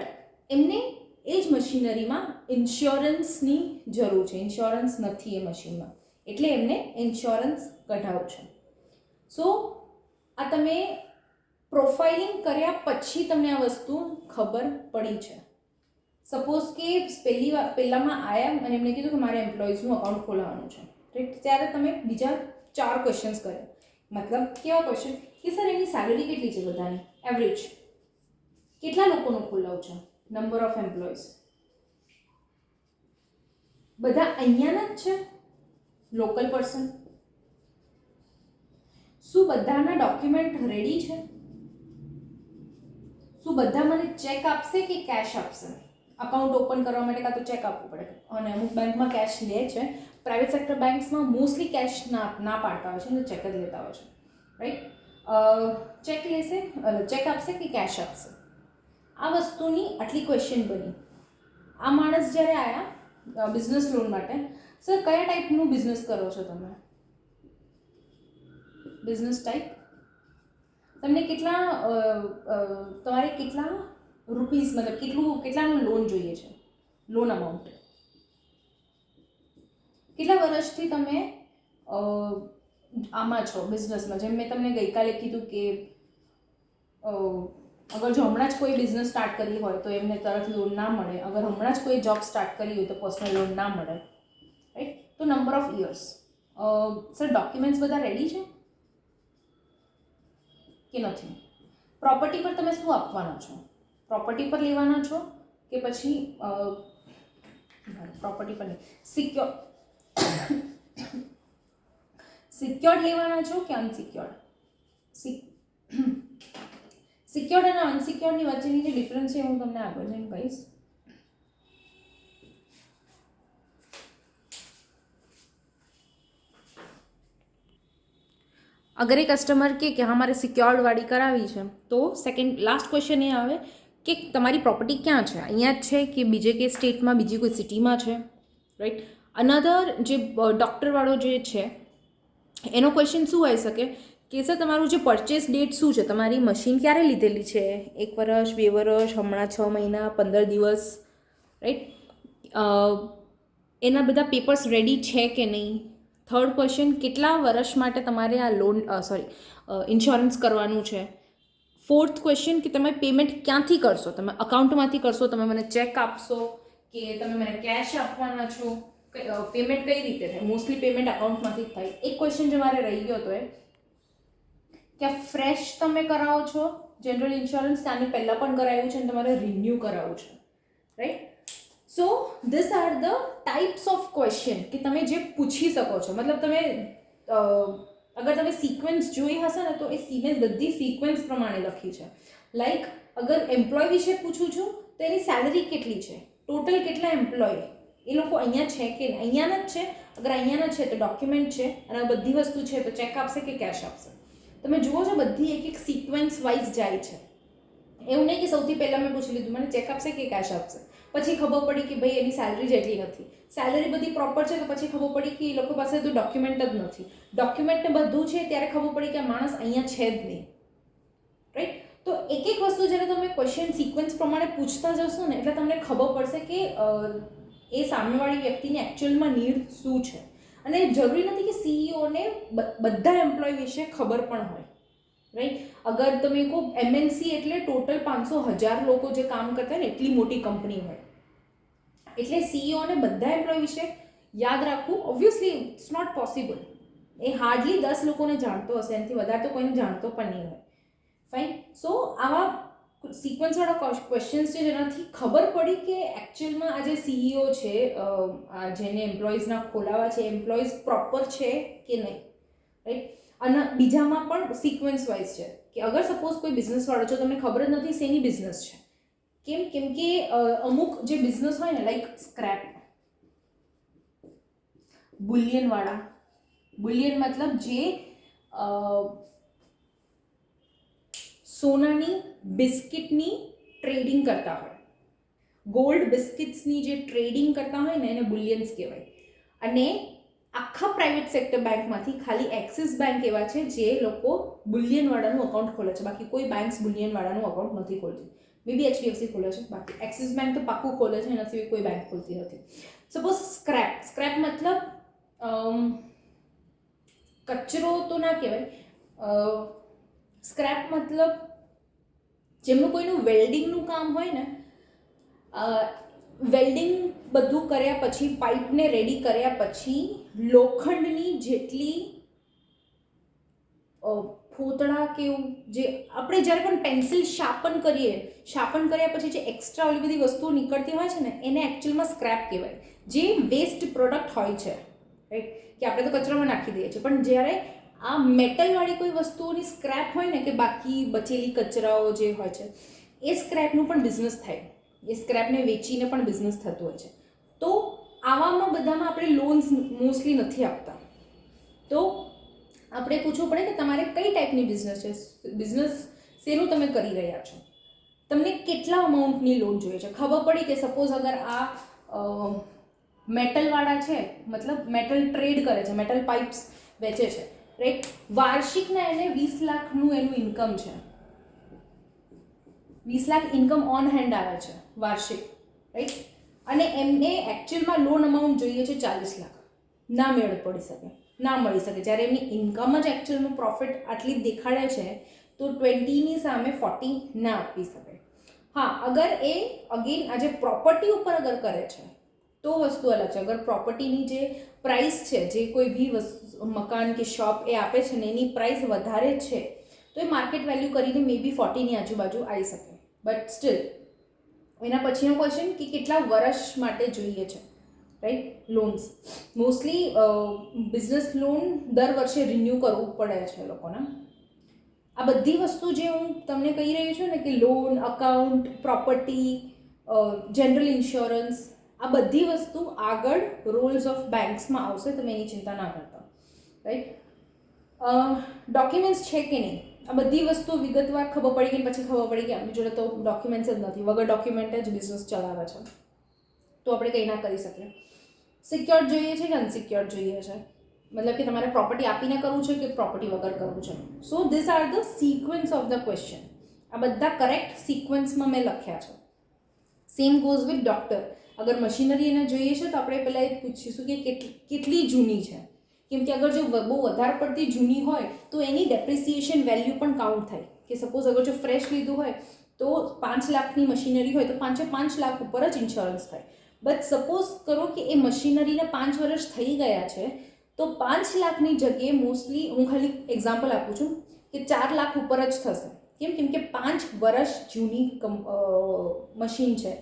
એમને એ જ મશીનરીમાં ઇન્સ્યોરન્સની જરૂર છે, ઇન્સ્યોરન્સ નથી એ મશીનમાં, એટલે એમને ઇન્સ્યોરન્સ કઢાવવું છે. સો આ તમે પ્રોફાઇલિંગ કર્યા પછી તમને આ વસ્તુ ખબર પડી છે. સપોઝ કે પહેલામાં આવ્યા અને એમને કીધું કે મારે એમ્પ્લોઈઝનું અકાઉન્ટ ખોલાવવાનું છે, રાઈટ. ત્યારે તમે બીજા 4 ક્વેશ્ચન્સ કર્યા. મતલબ કેવા ક્વેશ્ચન કે સર એની સેલરી કેટલી છે બધાની એવરેજ, કેટલા લોકોનું ખોલાવું છે, નંબર ઓફ એમ્પ્લોઈઝ, બધા અહીંયાના જ છે, લોકલ પર્સન, શું બધાના ડોક્યુમેન્ટ રેડી છે, શું બધા મને ચેક આપશે કે કેશ આપશે. અકાઉન્ટ ઓપન કરવા માટે કાં તો ચેક આપવું પડે, અને અમુક બેંકમાં કેશ લે છે, પ્રાઇવેટ સેક્ટર બેંક્સમાં મોસ્ટલી કેશ ના પાડતા હોય છે અને ચેક જ લેતા હોય છે, રાઈટ. ચેક લેશે, ચેક આપશે કે કેશ આપશે, આ વસ્તુની આટલી ક્વેશ્ચન બની. આ માણસ જ્યારે આવ્યા બિઝનેસ લોન માટે, સર કયા ટાઈપનું બિઝનેસ કરો છો તમે, બિઝનેસ ટાઈપ, તમને તમારે કેટલા રૂપીઝ મતલબ કેટલાનું લોન જોઈએ છે, લોન અમાઉન્ટ, કેટલા વર્ષથી તમે આમાં છો બિઝનેસમાં. જેમ મેં તમને ગઈકાલે કીધું કે અગર જો હમણાં જ કોઈ બિઝનેસ સ્ટાર્ટ કરી હોય તો એમને તરત લોન ના મળે, અગર હમણાં જ કોઈ જોબ સ્ટાર્ટ કરી હોય તો પર્સનલ લોન ના મળે, રાઈટ. તો number of years. Sir documents બધા રેડી છે કે નથી, પ્રોપર્ટી પર તમે શું આપવાના છો, પ્રોપર્ટી પર લેવાના છો કે પછી પ્રોપર્ટી પર નહીં, સિક્યોર્ડ લેવાના છો કે અનસિક્યોર્ડ. સિક્યોર્ડ અને અનસિક્યોર્ડની વચ્ચેની જે ડિફરન્સ છે હું તમને આગળ જઈને કહીશ. अगर एक कस्टमर કે હા મારે સિક્યોર્ડ વાળી કરાવી છે તો સેકન્ડ લાસ્ટ ક્વેશ્ચન એ આવે કે તમારી પ્રોપર્ટી ક્યાં છે, અહીંયા જ છે કે બીજે કે સ્ટેટમાં, બીજી કોઈ સિટીમાં છે, રાઈટ. અનધર જે ડૉક્ટરવાળો જે છે એનો ક્વેશ્ચન શું આવી શકે કે સર તમારું જે પરચેસ ડેટ શું છે, તમારી મશીન ક્યારે લીધેલી છે, 1 વર્ષ 2 વર્ષ, હમણાં 6 મહિના 15 દિવસ, રાઈટ. એના બધા પેપર્સ રેડી છે કે નહીં. થર્ડ ક્વેશ્ચન, કેટલા વર્ષ માટે તમારે આ લોન ઇન્સ્યોરન્સ કરવાનું છે. ફોર્થ ક્વેશ્ચન કે તમે પેમેન્ટ ક્યાંથી કરશો, તમે અકાઉન્ટમાંથી કરશો, તમે મને ચેક આપશો કે તમે મને કેશ આપવાના છો, પેમેન્ટ કઈ રીતે થાય. મોસ્ટલી પેમેન્ટ અકાઉન્ટમાંથી જ થાય. એક ક્વેશ્ચન જે મારે રહી ગયો હતો એ કે ફ્રેશ તમે કરાવો છો જનરલ ઇન્સ્યોરન્સ, આની પહેલાં પણ કરાવ્યું છે અને તમારે રિન્યૂ કરાવવું છે, right. So this are the types of question કે તમે જે પૂછી શકો છો. મતલબ તમે અગર તમે સિક્વન્સ જોઈ હશે ને તો એ બધી સિક્વન્સ પ્રમાણે લખી છે. લાઈક અગર એમ્પ્લોય વિશે પૂછું છું તો એની સેલરી કેટલી છે, ટોટલ કેટલા એમ્પ્લોય, એ લોકો અહીંયા છે કે અહીંયાના જ છે, અગર અહીંયાના છે તો ડોક્યુમેન્ટ છે અને બધી વસ્તુ છે તો ચેક આપશે કે કેશ આપશે. તમે જુઓ છો બધી એક સિક્વન્સ વાઇઝ જાય છે. એવું નહીં કે સૌથી પહેલાં મેં પૂછી લીધું મને ચેક આપશે કે કેશ આપશે, પછી ખબર પડી કે ભાઈ એની સેલરી જ એટલી નથી, સેલરી બધી પ્રોપર છે તો પછી ખબર પડી કે એ લોકો પાસે તો ડોક્યુમેન્ટ જ નથી, ડોક્યુમેન્ટ બધું છે ત્યારે ખબર પડી કે આ માણસ અહીંયા છે જ નહીં, રાઈટ. તો એક વસ્તુ જ્યારે તમે ક્વેશ્ચન સિક્વન્સ પ્રમાણે પૂછતા જશો ને એટલે તમને ખબર પડશે કે એ સામેવાળી વ્યક્તિની એકચ્યુઅલમાં નીડ શું છે. અને જરૂરી નથી કે સીઈઓને બધા એમ્પ્લોય વિશે ખબર પણ હોય, રાઈટ. અગર તમે કહો MNC એટલે ટોટલ 500,000 લોકો જે કામ કરતા હોય ને એટલી મોટી કંપની હોય, એટલે સીઈઓને બધા એમ્પ્લોય વિશે યાદ રાખવું ઓબ્વિયસલી ઇટ્સ નોટ પોસિબલ. એ હાર્ડલી 10 લોકોને જાણતો હશે, એનાથી વધારે તો કોઈને જાણતો પણ નહીં હોય, ફાઇન. સો આવા સિક્વન્સવાળા ક્વેશ્ચન્સ છે જેનાથી ખબર પડી કે એકચ્યુઅલમાં આ જે સીઈઓ છે, જેને એમ્પ્લોઈઝના ખોલાવા છે, એમ્પ્લોઈઝ પ્રોપર છે કે નહીં, રાઈટ. અને બીજામાં પણ સિક્વન્સ વાઇઝ છે કે અગર સપોઝ કોઈ બિઝનેસવાળો છો, તમને ખબર જ નથી શેની બિઝનેસ છે, કેમ કે અમુક જે બિઝનેસ હોય ને લાઈક સ્ક્રેપ, બુલિયનવાળા, બુલિયન મતલબ જે સોનાની બિસ્કિટની ટ્રેડિંગ કરતા હોય, ગોલ્ડ બિસ્કિટ્સની જે ટ્રેડિંગ કરતા હોય ને એને બુલિયન્સ કહેવાય. અને આખા પ્રાઇવેટ સેક્ટર બેંકમાંથી ખાલી એક્સિસ બેંક એવા છે જે લોકો બુલિયનવાળાનું અકાઉન્ટ ખોલે છે, બાકી કોઈ બેંક્સ બુલિયનવાળાનું અકાઉન્ટ નથી ખોલતી. મે બી HDFC ખોલે છે, બાકી એક્સિસ બેંક તો પાક્કું ખોલે છે, એના સિવાય કોઈ બેંક ખોલતી નથી. સપોઝ સ્ક્રેપ, સ્ક્રેપ મતલબ કચરો તો ના કહેવાય, સ્ક્રેપ મતલબ જેમનું કોઈનું વેલ્ડિંગનું કામ હોય ને, વેલ્ડિંગ બધું કર્યા પછી, પાઇપને રેડી કર્યા પછી લોખંડની જેટલી ફોતળા કે એવું જે આપણે જ્યારે પણ પેન્સિલ શાર્પન કરીએ, શાર્પન કર્યા પછી જે એક્સ્ટ્રા ઓલી બધી વસ્તુઓ નીકળતી હોય છે ને એને એકચ્યુઅલમાં સ્ક્રેપ કહેવાય, જે વેસ્ટ પ્રોડક્ટ હોય છે, રાઈટ, કે આપણે તો કચરામાં નાખી દઈએ છીએ. પણ જ્યારે આ મેટલવાળી કોઈ વસ્તુઓની સ્ક્રેપ હોય ને, કે બાકી બચેલી કચરાઓ જે હોય છે, એ સ્ક્રેપનું પણ બિઝનેસ થાય, એ સ્ક્રેપને વેચીને પણ બિઝનેસ થતો હોય છે. તો આવામાં બધામાં આપણે લોન્સ મોસ્ટલી નથી આપતા. તો આપણે પૂછવું પડે કે તમારે કઈ ટાઈપની બિઝનેસ છે, બિઝનેસ શેનું તમે કરી રહ્યા છો, તમને કેટલા અમાઉન્ટની લોન જોઈએ છે. ખબર પડી કે સપોઝ અગર આ મેટલવાળા છે, મતલબ મેટલ ટ્રેડ કરે છે, મેટલ પાઇપ્સ વેચે છે, રાઈટ, વાર્ષિકના એને 20 લાખનું એનું ઇન્કમ છે, 20 લાખ ઇન્કમ ઓન હેન્ડ આવે છે વાર્ષિક, રાઈટ, અને એમને એકચ્યુઅલમાં લોન અમાઉન્ટ જોઈએ છે 40 લાખ. ના મેળ પડી શકે, ના મળી શકે. જ્યારે એમની ઇન્કમ જ એકચ્યુઅલમાં પ્રોફિટ આટલી દેખાડે છે તો 20ની સામે 40 ના આપી શકે. હા, અગર એ અગેન આજે પ્રોપર્ટી ઉપર અગર કરે છે તો વસ્તુ અલગ છે. અગર પ્રોપર્ટીની જે પ્રાઇસ છે, જે કોઈ બી મકાન કે શોપ એ આપે છે ને એની પ્રાઇસ વધારે છે તો એ માર્કેટ વેલ્યુ કરીને મે બી 40ની આજુબાજુ આવી શકે. બટ સ્ટીલ એના પછીનો ક્વેશ્ચન કે કેટલા વર્ષ માટે જોઈએ છે, right, loans. Mostly business loan દર વર્ષે રિન્યૂ કરવું પડે છે લોકોને. આ બધી વસ્તુ જે હું તમને કહી રહી છું ને કે loan, account, property, general insurance, આ બધી વસ્તુ આગળ રૂલ્સ ઓફ બેંક્સમાં આવશે, તમે એની ચિંતા ના કરતા, રાઈટ. ડોક્યુમેન્ટ્સ છે કે નહીં, આ બધી વસ્તુ વિગતવાર ખબર પડી ગઈ પછી ખબર પડી કે આપણી જોડે તો ડોક્યુમેન્ટ્સ જ નથી, વગર ડોક્યુમેન્ટ જ બિઝનેસ ચલાવે છે, તો આપણે કંઈ ના કરી શકીએ. સિક્યોર્ડ જોઈએ છે કે અનસિક્યોર્ડ જોઈએ છે, મતલબ કે તમારે પ્રોપર્ટી આપીને કરવું છે કે પ્રોપર્ટી વગર કરવું છે. So this are the sequence of the question. આ બધા કરેક્ટ સિક્વન્સમાં મેં લખ્યા છે. Same goes with doctor. અગર મશીનરી એને જોઈએ છે તો આપણે પહેલાં એ પૂછીશું કે કેટલી જૂની છે, કેમ કે અગર જો બહુ વધારે પડતી જૂની હોય તો એની ડેપ્રિસિએશન વેલ્યુ પણ કાઉન્ટ થાય. કે સપોઝ અગર જો ફ્રેશ લીધું હોય તો 5 લાખની મશીનરી હોય તો 5 લાખ ઉપર જ ઇન્સ્યોરન્સ થાય. બટ સપોઝ કરો કે એ મશીનરીને 5 વર્ષ થઈ ગયા છે તો 5 લાખની જગ્યાએ મોસ્ટલી હું ખાલી એક્ઝામ્પલ આપું છું કે 4 લાખ ઉપર જ થશે. કેમ કે 5 વર્ષ જૂની મશીન છે.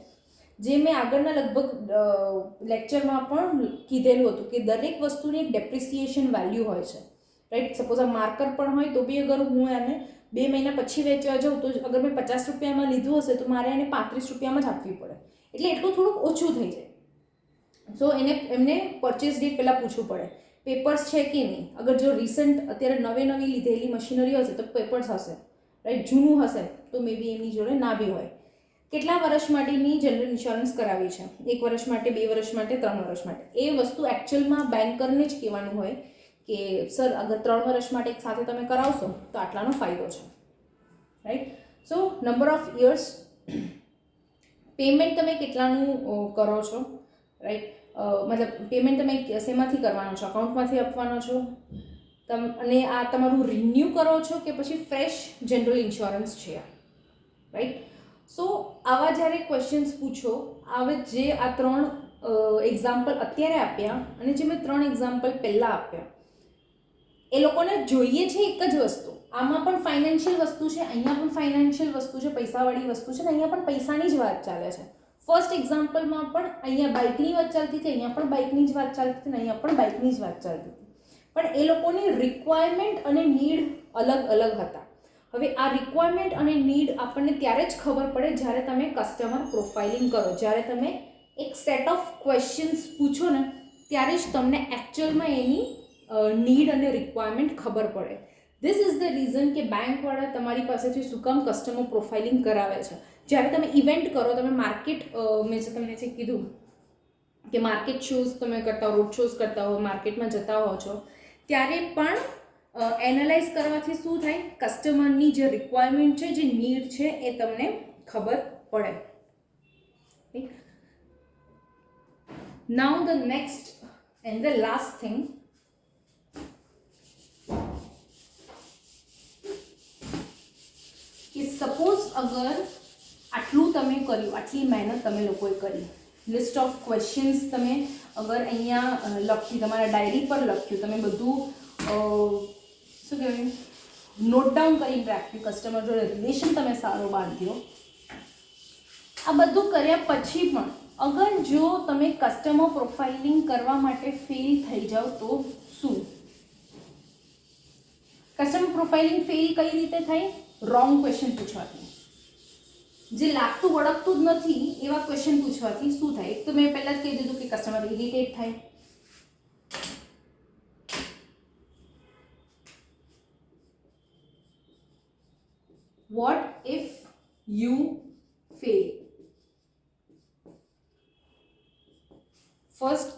જે મેં આગળના લગભગ લેક્ચરમાં પણ કીધેલું હતું કે દરેક વસ્તુની એક ડેપ્રિસિએશન વેલ્યુ હોય છે, રાઈટ. સપોઝ આ માર્કર પણ હોય તો બી અગર હું એને 2 મહિના પછી વેચવા જાઉં તો અગર મેં 50 રૂપિયામાં લીધું હશે તો મારે એને 35 રૂપિયામાં જ આપવી પડે, એટલે એટલું થોડુંક ઓછું થઈ જાય. સો એમને પરચેસ ડેટ પહેલાં પૂછવું પડે, પેપર્સ છે કે નહીં. અગર જો રિસન્ટ અત્યારે નવી લીધેલી મશીનરી હશે તો પેપર્સ હશે, રાઈટ. જૂનું હશે તો મે બી એમની જોડે ના બી હોય. કેટલા વર્ષ માટેની જનરલ ઇન્સ્યોરન્સ કરાવી છે, 1 વર્ષ માટે, 2 વર્ષ માટે, 3 વર્ષ માટે. એ વસ્તુ એકચ્યુઅલમાં બેન્કરને જ કહેવાનું હોય કે સર અગર 3 વર્ષ માટે એક સાથે તમે કરાવશો તો આટલાનો ફાયદો છે, right. So number of years, payment તમે કેટલાનું કરો છો, રાઈટ. મતલબ પેમેન્ટ તમે શેમાંથી કરવાનો છો, અકાઉન્ટમાંથી આપવાનો છો, અને આ તમારું રિન્યૂ કરો છો કે પછી ફ્રેશ જનરલ ઇન્સ્યોરન્સ છે, રાઈટ. સો આવા જ્યારે ક્વેશ્ચન્સ પૂછો, આવે જે આ 3 એક્ઝામ્પલ અત્યારે આપ્યા અને જે મેં 3 એક્ઝામ્પલ પહેલાં આપ્યા, એ લોકોને જોઈએ છે એક જ વસ્તુ. આમાં પણ ફાઇનાન્શિયલ વસ્તુ છે, અહીંયા પણ ફાઇનાન્શિયલ વસ્તુ છે, પૈસાવાળી વસ્તુ છે, ને અહીંયા પણ પૈસાની જ વાત ચાલે છે. ફર્સ્ટ એક્ઝામ્પલમાં પણ અહીંયા બાઇકની વાત ચાલતી હતી, અહીંયા પણ બાઇકની જ વાત ચાલતી હતી, અહીંયા પણ બાઇકની જ વાત ચાલતી હતી. પણ એ લોકોની રિક્વાયરમેન્ટ અને નીડ અલગ અલગ હતા. હવે આ રિક્વાયરમેન્ટ અને નીડ આપણને ત્યારે જ ખબર પડે જ્યારે તમે કસ્ટમર પ્રોફાઇલિંગ કરો, જ્યારે તમે એક સેટ ઓફ ક્વેશ્ચન્સ પૂછો ને ત્યારે જ તમને એકચ્યુઅલમાં એની નીડ અને રિક્વાયરમેન્ટ ખબર પડે. ધીસ ઇઝ ધ રીઝન કે બેંકવાળા તમારી પાસેથી શું કામ કસ્ટમર પ્રોફાઇલિંગ કરાવે છે. જ્યારે તમે ઇવેન્ટ કરો, તમે માર્કેટ, મેં જે તમને જે કીધું કે માર્કેટ શોઝ તમે કરતા હો, રોડ શોઝ કરતા હો, માર્કેટમાં જતા હો છો, ત્યારે પણ એનાલાઇઝ કરવાથી શું થાય, કસ્ટમરની જે રિક્વાયરમેન્ટ છે, જે નીડ છે એ તમને ખબર પડે. નાઉ the next and the last thing, કે સપોઝ અગર આટલું તમે કર્યું, આટલી મહેનત તમે લોકોએ કરી, લિસ્ટ ઓફ ક્વેશ્ચન્સ તમે અગર અહીંયા લખ્યું, તમારા ડાયરી પર લખ્યું, તમે બધું શું કહેવાય નોટ ડાઉન કરીને રાખ્યું, કસ્ટમર જોડે રિલેશન તમે સારો બાંધ્યો, આ બધું કર્યા પછી પણ અગર જો તમે કસ્ટમર પ્રોફાઇલિંગ કરવા માટે ફેલ થઈ જાઓ તો શું? કસ્ટમર પ્રોફાઇલિંગ ફેલ કઈ રીતે થાય? રોંગ ક્વેશ્ચન પૂછવાથી, જે લાગતું વળગતું જ નથી એવા ક્વેશ્ચન પૂછવાથી શું થાય? એક તો મેં પહેલાં જ કહી દીધું કે કસ્ટમર ઇરિટેટ થાય. Vote if you fail? First,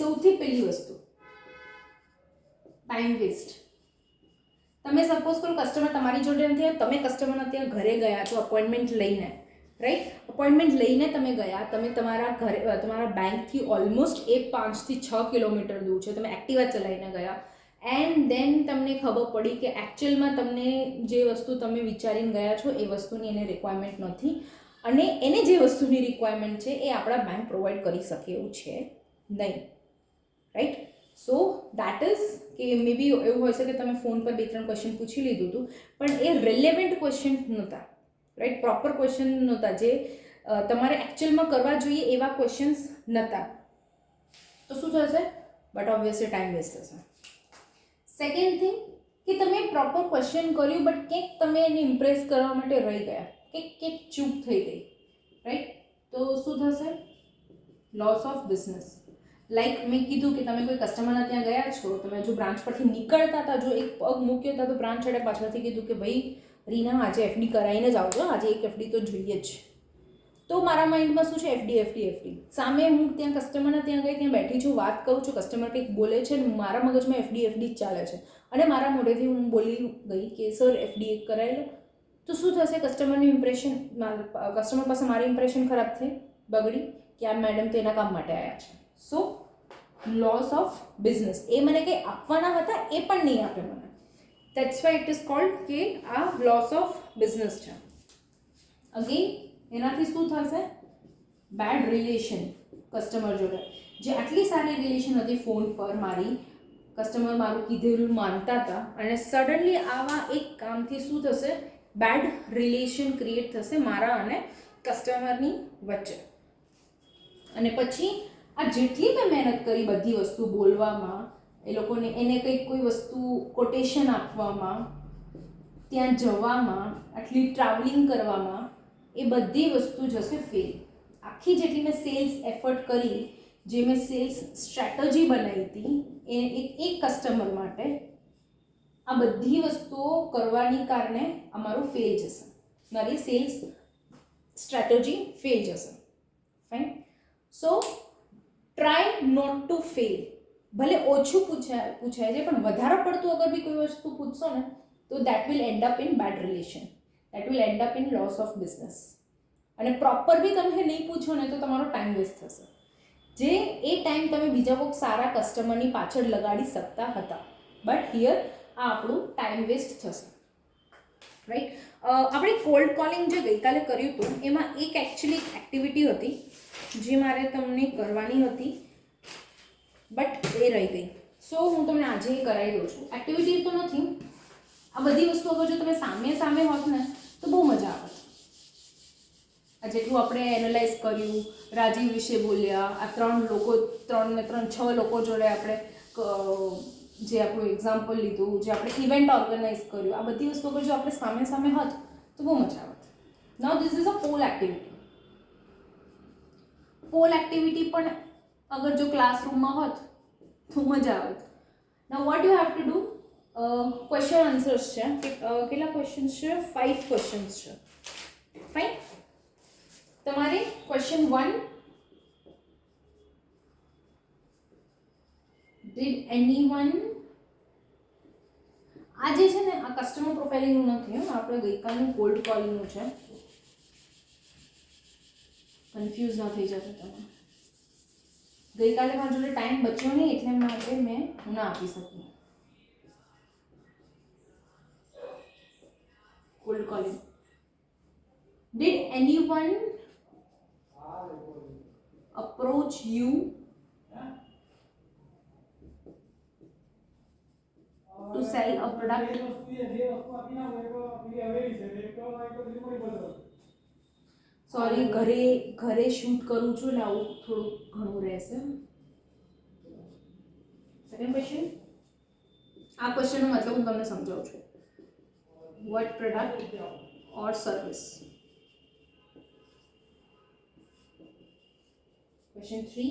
સૌથી પહેલી વસ્તુ ટાઈમ વેસ્ટ. તમે સપોઝ કરો કસ્ટમર તમારી જોડે નથી, તમે કસ્ટમરના ત્યાં ઘરે ગયા છો અપોઇન્ટમેન્ટ લઈને, રાઈટ? અપોઇન્ટમેન્ટ લઈને તમે ગયા, તમે તમારા ઘરે, તમારા બેંકથી ઓલમોસ્ટ એ 5 થી 6 કિલોમીટર દૂર છે, તમે એક્ટિવા ચલાવીને ગયા, એન્ડ દેન તમને ખબર પડી કે એકચ્યુઅલમાં તમને જે વસ્તુ તમે વિચારીને ગયા છો એ વસ્તુની એને રિક્વાયરમેન્ટ નથી, અને એને જે વસ્તુની રિક્વાયરમેન્ટ છે એ આપણા બેંક પ્રોવાઈડ કરી શકે એવું છે નહીં, રાઈટ? સો દેટ ઇઝ કે મે બી એવું હોય છે કે તમે ફોન પર 2-3 ક્વેશ્ચન પૂછી લીધું હતું, પણ એ રિલેવન્ટ ક્વેશ્ચન નહોતા, રાઈટ? પ્રોપર ક્વેશ્ચન નહોતા, જે તમારે એકચ્યુઅલમાં કરવા જોઈએ એવા ક્વેશ્ચન્સ નહોતા. તો શું થશે? બટ ઓબ્વિયસલી ટાઈમ વેસ્ટ થશે. સેકન્ડ થિંગ, કે તમે પ્રોપર ક્વેશ્ચન કર્યું બટ કંઈક તમે એને ઇમ્પ્રેસ કરવા માટે રહી ગયા, કંઈક ચૂક થઈ ગઈ, રાઈટ? તો શું થશે? Loss of business. લાઈક મેં કીધું કે તમે કોઈ કસ્ટમરના ત્યાં ગયા છો, તમે જો બ્રાન્ચ પરથી નીકળતા હતા, જો એક પગ મૂક્યો હતા, તો બ્રાન્ચ છેડે પાછળથી કીધું કે ભાઈ રીના આજે એફડી કરાવીને જ આવજો, આજે એક એફડી તો જોઈએ જ. તો મારા માઇન્ડમાં શું છે? એફડી. સામે હું ત્યાં કસ્ટમરના ત્યાં ગઈ, ત્યાં બેઠી છું, વાત કરું છું, કસ્ટમર કંઈક બોલે છે અને મારા મગજમાં એફડી જ ચાલે છે, અને મારા મોઢેથી હું બોલી ગઈ કે સર એફડી એક કરાવી લો. તો શું થશે? કસ્ટમરનું ઇમ્પ્રેશન, કસ્ટમર પાસે મારી ઇમ્પ્રેશન ખરાબ થઈ, બગડી કે આ મેડમ તો એના કામ માટે આવ્યા છે. સો લોસ ઓફ બિઝનેસ. એ મને કંઈ આપવાના હતા, એ પણ નહીં આપે મને. That's why it is called કે આ લોસ ઓફ બિઝનેસ છે. અગેન એનાથી શું થશે? બેડ રિલેશન કસ્ટમર જોડે. જે આટલી સારી રિલેશન હતી ફોન પર મારી, કસ્ટમર મારું કીધેલું માનતા હતા, અને સડનલી આવા એક કામથી શું થશે? બેડ રિલેશન ક્રિએટ થશે મારા અને કસ્ટમરની વચ્ચે. અને પછી આ જેટલી મેં મહેનત કરી બધી વસ્તુ બોલવામાં, એ લોકોને એને કંઈક કોઈ વસ્તુ કોટેશન આપવામાં, ત્યાં જવામાં, આટલી ટ્રાવેલિંગ કરવામાં, એ બધી વસ્તુ જશે ફેલ. આખી જેટલી મેં સેલ્સ એફર્ટ કરી, જે મેં સેલ્સ સ્ટ્રેટજી બનાવી હતી એક કસ્ટમર માટે, આ બધી વસ્તુઓ કરવાની કારણે અમારું ફેલ જશે, મારી સેલ્સ સ્ટ્રેટજી ફેલ જશે. Fine. So try not to fail. ભલે ઓછું પૂછાય છે, પણ વધારે પડતું અગર બી કોઈ વસ્તુ પૂછશો ને તો that will end up in bad relation, that will end up in loss of business. અને પ્રોપર બી તમે નહીં પૂછો ને તો તમારો ટાઈમ વેસ્ટ થશે, જે એ ટાઈમ તમે બીજા કોઈક સારા કસ્ટમરની પાછળ લગાડી શકતા હતા. બટ હિયર આ આપણું ટાઈમ વેસ્ટ થશે, રાઈટ? આપણે કોલ્ડ કોલિંગ જે ગઈકાલે કર્યું હતું એમાં એક એકચ્યુઅલી એક્ટિવિટી હતી જે મારે તમને કરવાની હતી, બટ એ રહી ગઈ. સો હું તમને આજે એ કરાવી દઉં છું. એક્ટિવિટી તો નથી, આ બધી વસ્તુ અગર જો તમે સામે હોત ને તો બહુ મજા આવે. આ જેટલું આપણે એનાલાઇઝ કર્યું, રાજીવ વિશે બોલ્યા, આ 3 લોકો 6 લોકો જોડે આપણે જે આપણું એક્ઝામ્પલ લીધું, જે આપણે ઇવેન્ટ ઓર્ગેનાઇઝ કર્યું, આ બધી વસ્તુ પર જો આપણે સામે સામે હોત તો બહુ મજા આવત. Now this is a poll activity. Poll activity પણ અગર જો ક્લાસરૂમમાં હોત તો મજા આવત. Now what you have to do, question answers છે. કેટલા ક્વેશ્ચન્સ છે? 5 ક્વેશ્ચન્સ છે. ફાઇન. તમારે ક્વેશ્ચન 1, ડીડ એનીવન, આ જે છે ને આ કસ્ટમર પ્રોફાઇલિંગનું નથી, આપણે ગઈકાલનું કોલ્ડ કોલિંગનું છે. કન્ફ્યુઝ ના થઈ જતો તમે. ગઈકાલે મારા જોડે ટાઈમ બચ્યો નહીં એટલે માટે મેં ના આપી શકી. Cold calling. Did anyone approach you to sell a product? Sorry, ઘરે શૂટ કરું છું એટલે આવું થોડું ઘણું રહેશે. સેકન્ડ ક્વેશ્ચન, આ ક્વેશ્ચનનો મતલબ હું તમને સમજાવું છું. What product or service? Question 3,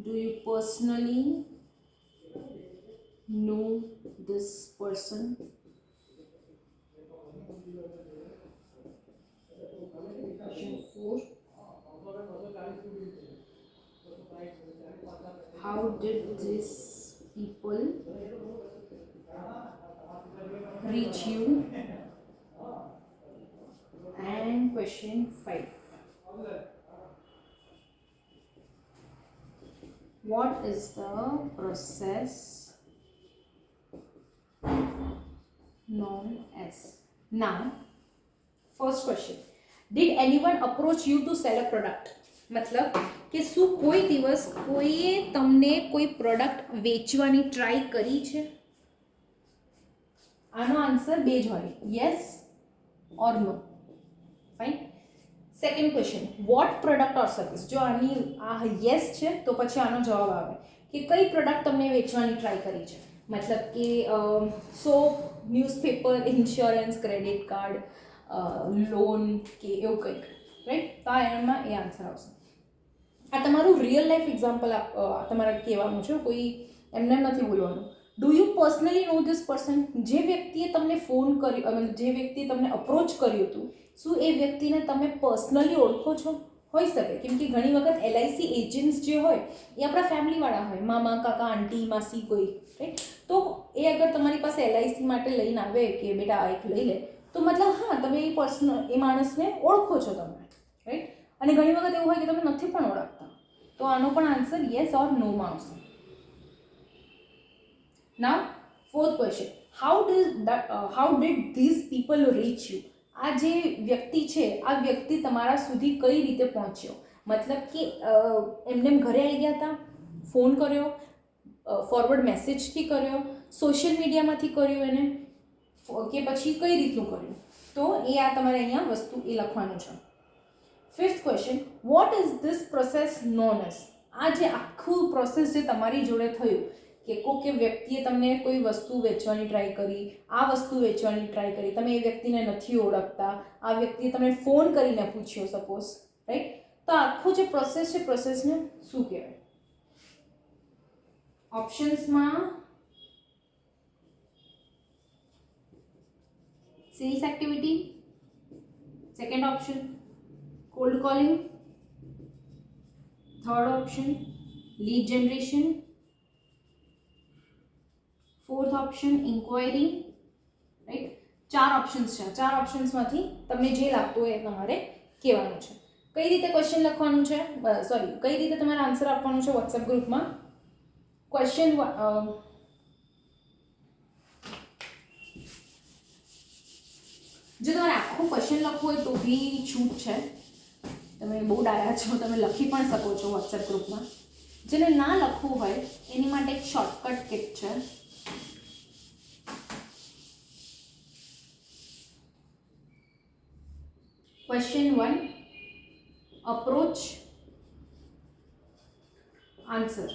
do you personally know this person? Question 4, how did these people reach you? And question 5, what is the process known as? Now, first question, did anyone approach you to sell a product? मतलब કે શું કોઈ દિવસ કોઈએ તમને કોઈ product વેચવાની try કરી છે? આનો આન્સર બે જ હોય, yes or no. Fine. Second question, what product or service? જો આની આ યસ છે તો પછી આનો જવાબ આવે કે કઈ પ્રોડક્ટ તમને વેચવાની ટ્રાય કરી છે. મતલબ કે soap, newspaper, insurance, credit card, loan કે એવું કંઈક, રાઈટ? તો એમાં એ આન્સર આવશે. આ તમારું રિયલ લાઈફ એક્ઝામ્પલ તમારે કહેવાનું છે, કોઈ એમને નથી બોલવાનું. Do you personally know this person? જે વ્યક્તિએ તમને ફોન કર્યો, જે વ્યક્તિએ તમને અપ્રોચ કર્યું હતું, શું એ વ્યક્તિને તમે પર્સનલી ઓળખો છો? હોઈ શકે, કેમ કે ઘણી વખત LIC એજન્ટ્સ જે હોય એ આપણા ફેમિલીવાળા હોય, મામા, કાકા, આંટી, માસી, કોઈ, રાઈટ? તો એ અગર તમારી પાસે LIC માટે લઈને આવે કે બેટા આ એક લઈ લે, તો મતલબ હા, તમે એ માણસને ઓળખો છો તમે, રાઈટ? અને ઘણી વખત એવું હોય કે તમે નથી પણ ઓળખતા, તો આનો પણ આન્સર યસ ઓર નો માં આવશે. Now fourth question, how did these people reach you? આ જે વ્યક્તિ છે, આ વ્યક્તિ તમારા સુધી કઈ રીતે પહોંચ્યો? મતલબ કે એમને ઘરે આવી ગયા હતા, ફોન કર્યો, ફોરવર્ડ મેસેજથી કર્યો, સોશિયલ મીડિયામાંથી કર્યું એને, કે પછી કઈ રીતનું કર્યું? તો એ આ તમારે અહીંયા વસ્તુ એ લખવાનું છે. Fifth question, what is this process known as? આ જે આખું પ્રોસેસ જે તમારી જોડે થયું કે કોઈ વ્યક્તિએ તમને કોઈ વસ્તુ વેચવાની ટ્રાય કરી, આ વસ્તુ વેચવાની ટ્રાય કરી, તમે એ વ્યક્તિને નથી ઓળખતા, આ વ્યક્તિએ તમને ફોન કરીને પૂછ્યો સપોઝ, રાઈટ? તો આખું જે પ્રોસેસ છે, પ્રોસેસને શું કહેવાય? ઓપ્શન્સમાં sales activity, second option cold calling, third option lead generation, fourth option inquiry, right? 4 options છે. 4 ઓપ્શન્સમાંથી તમને જે લાગતું હોય એ તમારે કહેવાનું છે. કઈ રીતે ક્વેશ્ચન લખવાનું છે, સોરી, કઈ રીતે તમારે આન્સર આપવાનું છે વોટ્સએપ ગ્રુપમાં? ક્વેશ્ચન જો તમારે આખું ક્વેશ્ચન લખવું હોય તો બી છૂટ છે, તમે બહુ ડાયા છો, તમે લખી પણ શકો છો વોટ્સએપ ગ્રુપમાં. જેને ના લખવું હોય એની માટે એક શોર્ટકટ કિટ છે. ક્વેશ્ચન 1, અપ્રોચ આન્સર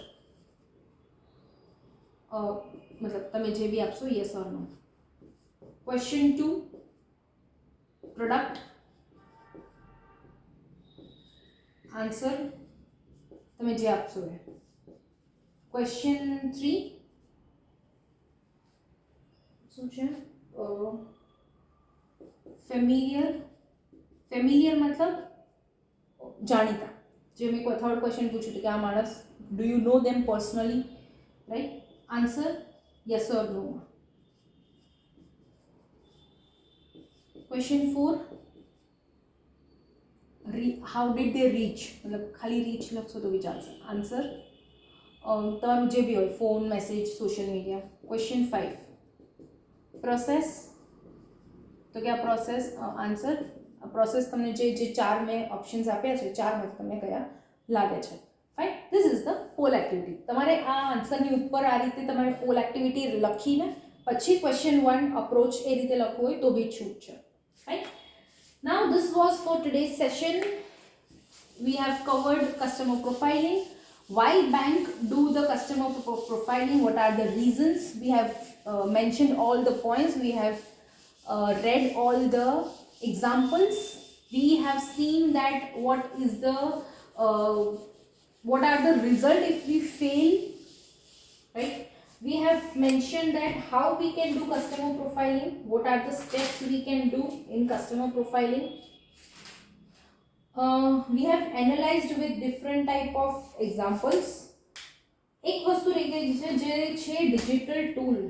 મતલબ તમે જે બી આપશો yes or no. Question 2 product answer તમે જે આપશો એ. ક્વેશ્ચન 3 શું છે ફેમિલિયર. ફેમિલિયર મતલબ જાણીતા. જે મેં કોઈ થર્ડ ક્વેશ્ચન પૂછ્યું હતું કે આ માણસ do you know them personally, right? Answer yes or no. Question 4 how did they reach, મતલબ ખાલી રીચ લખશો તો બી ચાલશે. આન્સર તમારું જે બી હોય, phone, message, social media. Question 5 process, તો કે આ પ્રોસેસ. આન્સર પ્રોસેસ તમને જે ચાર મેં ઓપ્શન્સ આપ્યા છે, ચારમાંથી તમને કયા લાગે છે. Fine, this is the poll activity. તમારે આ આન્સરની ઉપર આ રીતે તમારે પોલ એક્ટિવિટી લખીને પછી ક્વેશ્ચન 1 અપ્રોચ એ રીતે લખવું હોય તો બી છૂટ છે. Fine. Now this was for today's session. We have covered customer profiling. Why bank do the customer profiling? What are the reasons? We have mentioned all the points. We have read all the examples. We have seen that what are the result if we fail, right? We have mentioned that how we can do customer profiling, what are the steps we can do in customer profiling. We have analyzed with different type of examples. એક વસ્તુ રહી ગઈ છે જે છે digital tool.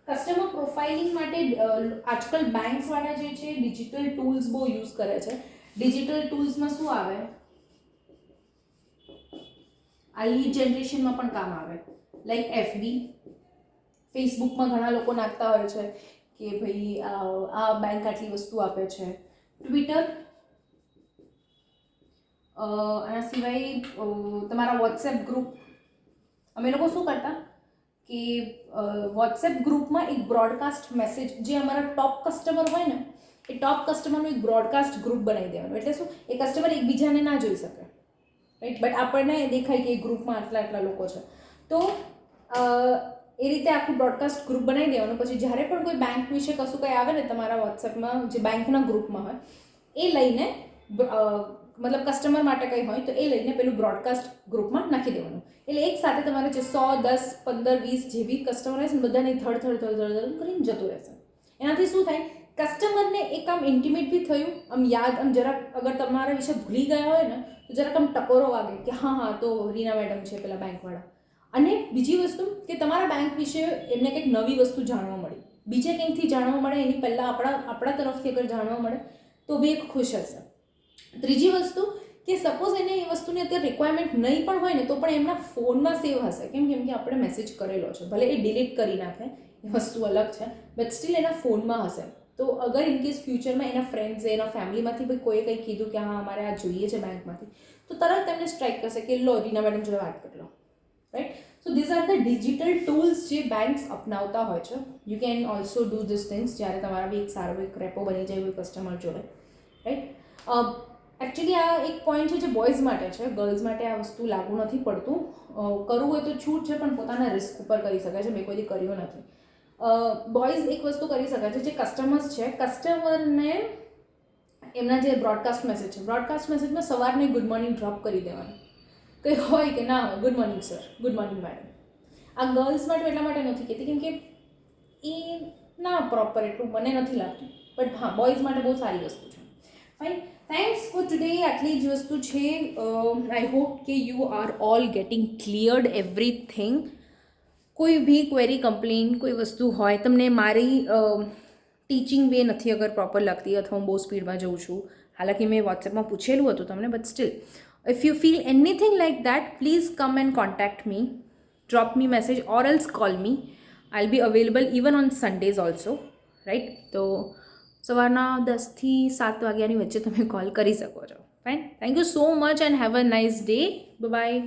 Customer profiling માટે આજકાલ banks વાળા જે છે ડિજિટલ ટૂલ્સ બહુ યુઝ કરે છે. ડિજિટલ ટૂલ્સમાં શું આવે, આ લીડ જનરેશનમાં પણ કામ આવે. લાઈક એફબી, ફેસબુકમાં ઘણા લોકો નાખતા હોય છે કે ભાઈ આ બેંક આટલી વસ્તુ આપે છે. ટ્વિટર, આના સિવાય તમારા વોટ્સએપ ગ્રુપ. અમે લોકો શું કરતા કે વોટ્સએપ ગ્રુપમાં એક બ્રોડકાસ્ટ મેસેજ, જે અમારા ટોપ કસ્ટમર હોય ને એ ટોપ કસ્ટમરનું એક બ્રોડકાસ્ટ ગ્રુપ બનાવી દેવાનું. એટલે શું, એ કસ્ટમર એકબીજાને ના જોઈ શકે, રાઈટ? બટ આપણને દેખાય કે એ ગ્રુપમાં આટલા આટલા લોકો છે. તો એ રીતે આખું બ્રોડકાસ્ટ ગ્રુપ બનાવી દેવાનું. પછી જ્યારે પણ કોઈ બેંક વિશે કશું કંઈ આવે ને તમારા વોટ્સએપમાં, જે બેંકના ગ્રુપમાં હોય, એ લઈને મતલબ કસ્ટમર માટે કંઈ હોય તો એ લઈને પેલું બ્રોડકાસ્ટ ગ્રુપમાં નાખી દેવાનું. એટલે એક સાથે તમારે જે 100, 10, 15, 20 જે બી કસ્ટમર હશે ને બધાને થડ કરીને જતું રહેશે. એનાથી શું થાય, કસ્ટમરને એક આમ ઇન્ટિમેટ બી થયું, આમ યાદ, આમ જરાક અગર તમારા વિશે ભૂલી ગયા હોય ને તો જરાક આમ ટકોરો વાગે કે હા તો રીના મેડમ છે પેલા બેંકવાળા. અને બીજી વસ્તુ કે તમારા બેંક વિશે એમને કંઈક નવી વસ્તુ જાણવા મળી, બીજે કંઈકથી જાણવા મળે એની પહેલાં આપણા તરફથી અગર જાણવા મળે તો બી એક ખુશ હશે. ત્રીજી વસ્તુ કે સપોઝ એને એ વસ્તુની અત્યારે રિક્વાયરમેન્ટ નહીં પણ હોય ને તો પણ એમના ફોનમાં સેવ હશે. કેમ કે આપણે મેસેજ કરેલો છે, ભલે એ ડિલીટ કરી નાખે એ વસ્તુ અલગ છે, બટ સ્ટીલ એના ફોનમાં હશે. તો અગર ઇનકેસ ફ્યુચરમાં એના ફ્રેન્ડ્સે, એના ફેમિલીમાંથી ભાઈ કોઈએ કંઈ કીધું કે હા અમારે આ જોઈએ છે બેંકમાંથી, તો તરત એમને સ્ટ્રાઇક કરશે કે લો રીના મેડમ જોડે વાત કરી લો, right? So these are the digital tools જે બેંક્સ અપનાવતા હોય છે. You can also do this things જ્યારે તમારા બી એક સારો એક રેપો બની જાય કોઈ કસ્ટમર જોડે, રાઈટ? એકચ્યુઅલી આ એક પોઈન્ટ છે જે બોયઝ માટે છે, ગર્લ્સ માટે આ વસ્તુ લાગુ નથી પડતું. કરવું હોય તો છૂટ છે, પણ પોતાના રિસ્ક ઉપર કરી શકાય છે. મેં કોઈ કર્યું નથી. બોયઝ એક વસ્તુ કરી શકાય છે, જે કસ્ટમર્સ છે, કસ્ટમરને એમના જે બ્રોડકાસ્ટ મેસેજ છે, બ્રોડકાસ્ટ મેસેજમાં સવારને ગુડ મોર્નિંગ ડ્રોપ કરી દેવાનું. કંઈ હોય કે ના હોય, good morning sir, good morning madam. આ ગર્લ્સ માટે એટલા માટે નથી કહેતી કેમ કે એ ના પ્રોપર એટલું મને નથી લાગતું, બટ હા બોયઝ માટે બહુ સારી વસ્તુ છે. Fine, thanks for today. આટલી જ વસ્તુ છે. આઈ હોપ કે you are all getting cleared everything. કોઈ બી ક્વેરી, કમ્પ્લેન, કોઈ વસ્તુ હોય, તમને મારી ટીચિંગ વે નથી અગર પ્રોપર લાગતી અથવા હું બહુ સ્પીડમાં જઉં છું, હાલાકી મેં વોટ્સએપમાં પૂછેલું હતું તમને, but still if you feel anything like that, please come and contact me, drop me message or else call me. I'll be available even on Sundays also, right? તો સવારના 10 થી 7 વાગ્યાની વચ્ચે તમે કોલ કરી શકો છો. Fine, thank you so much and have a nice day. Bye bye.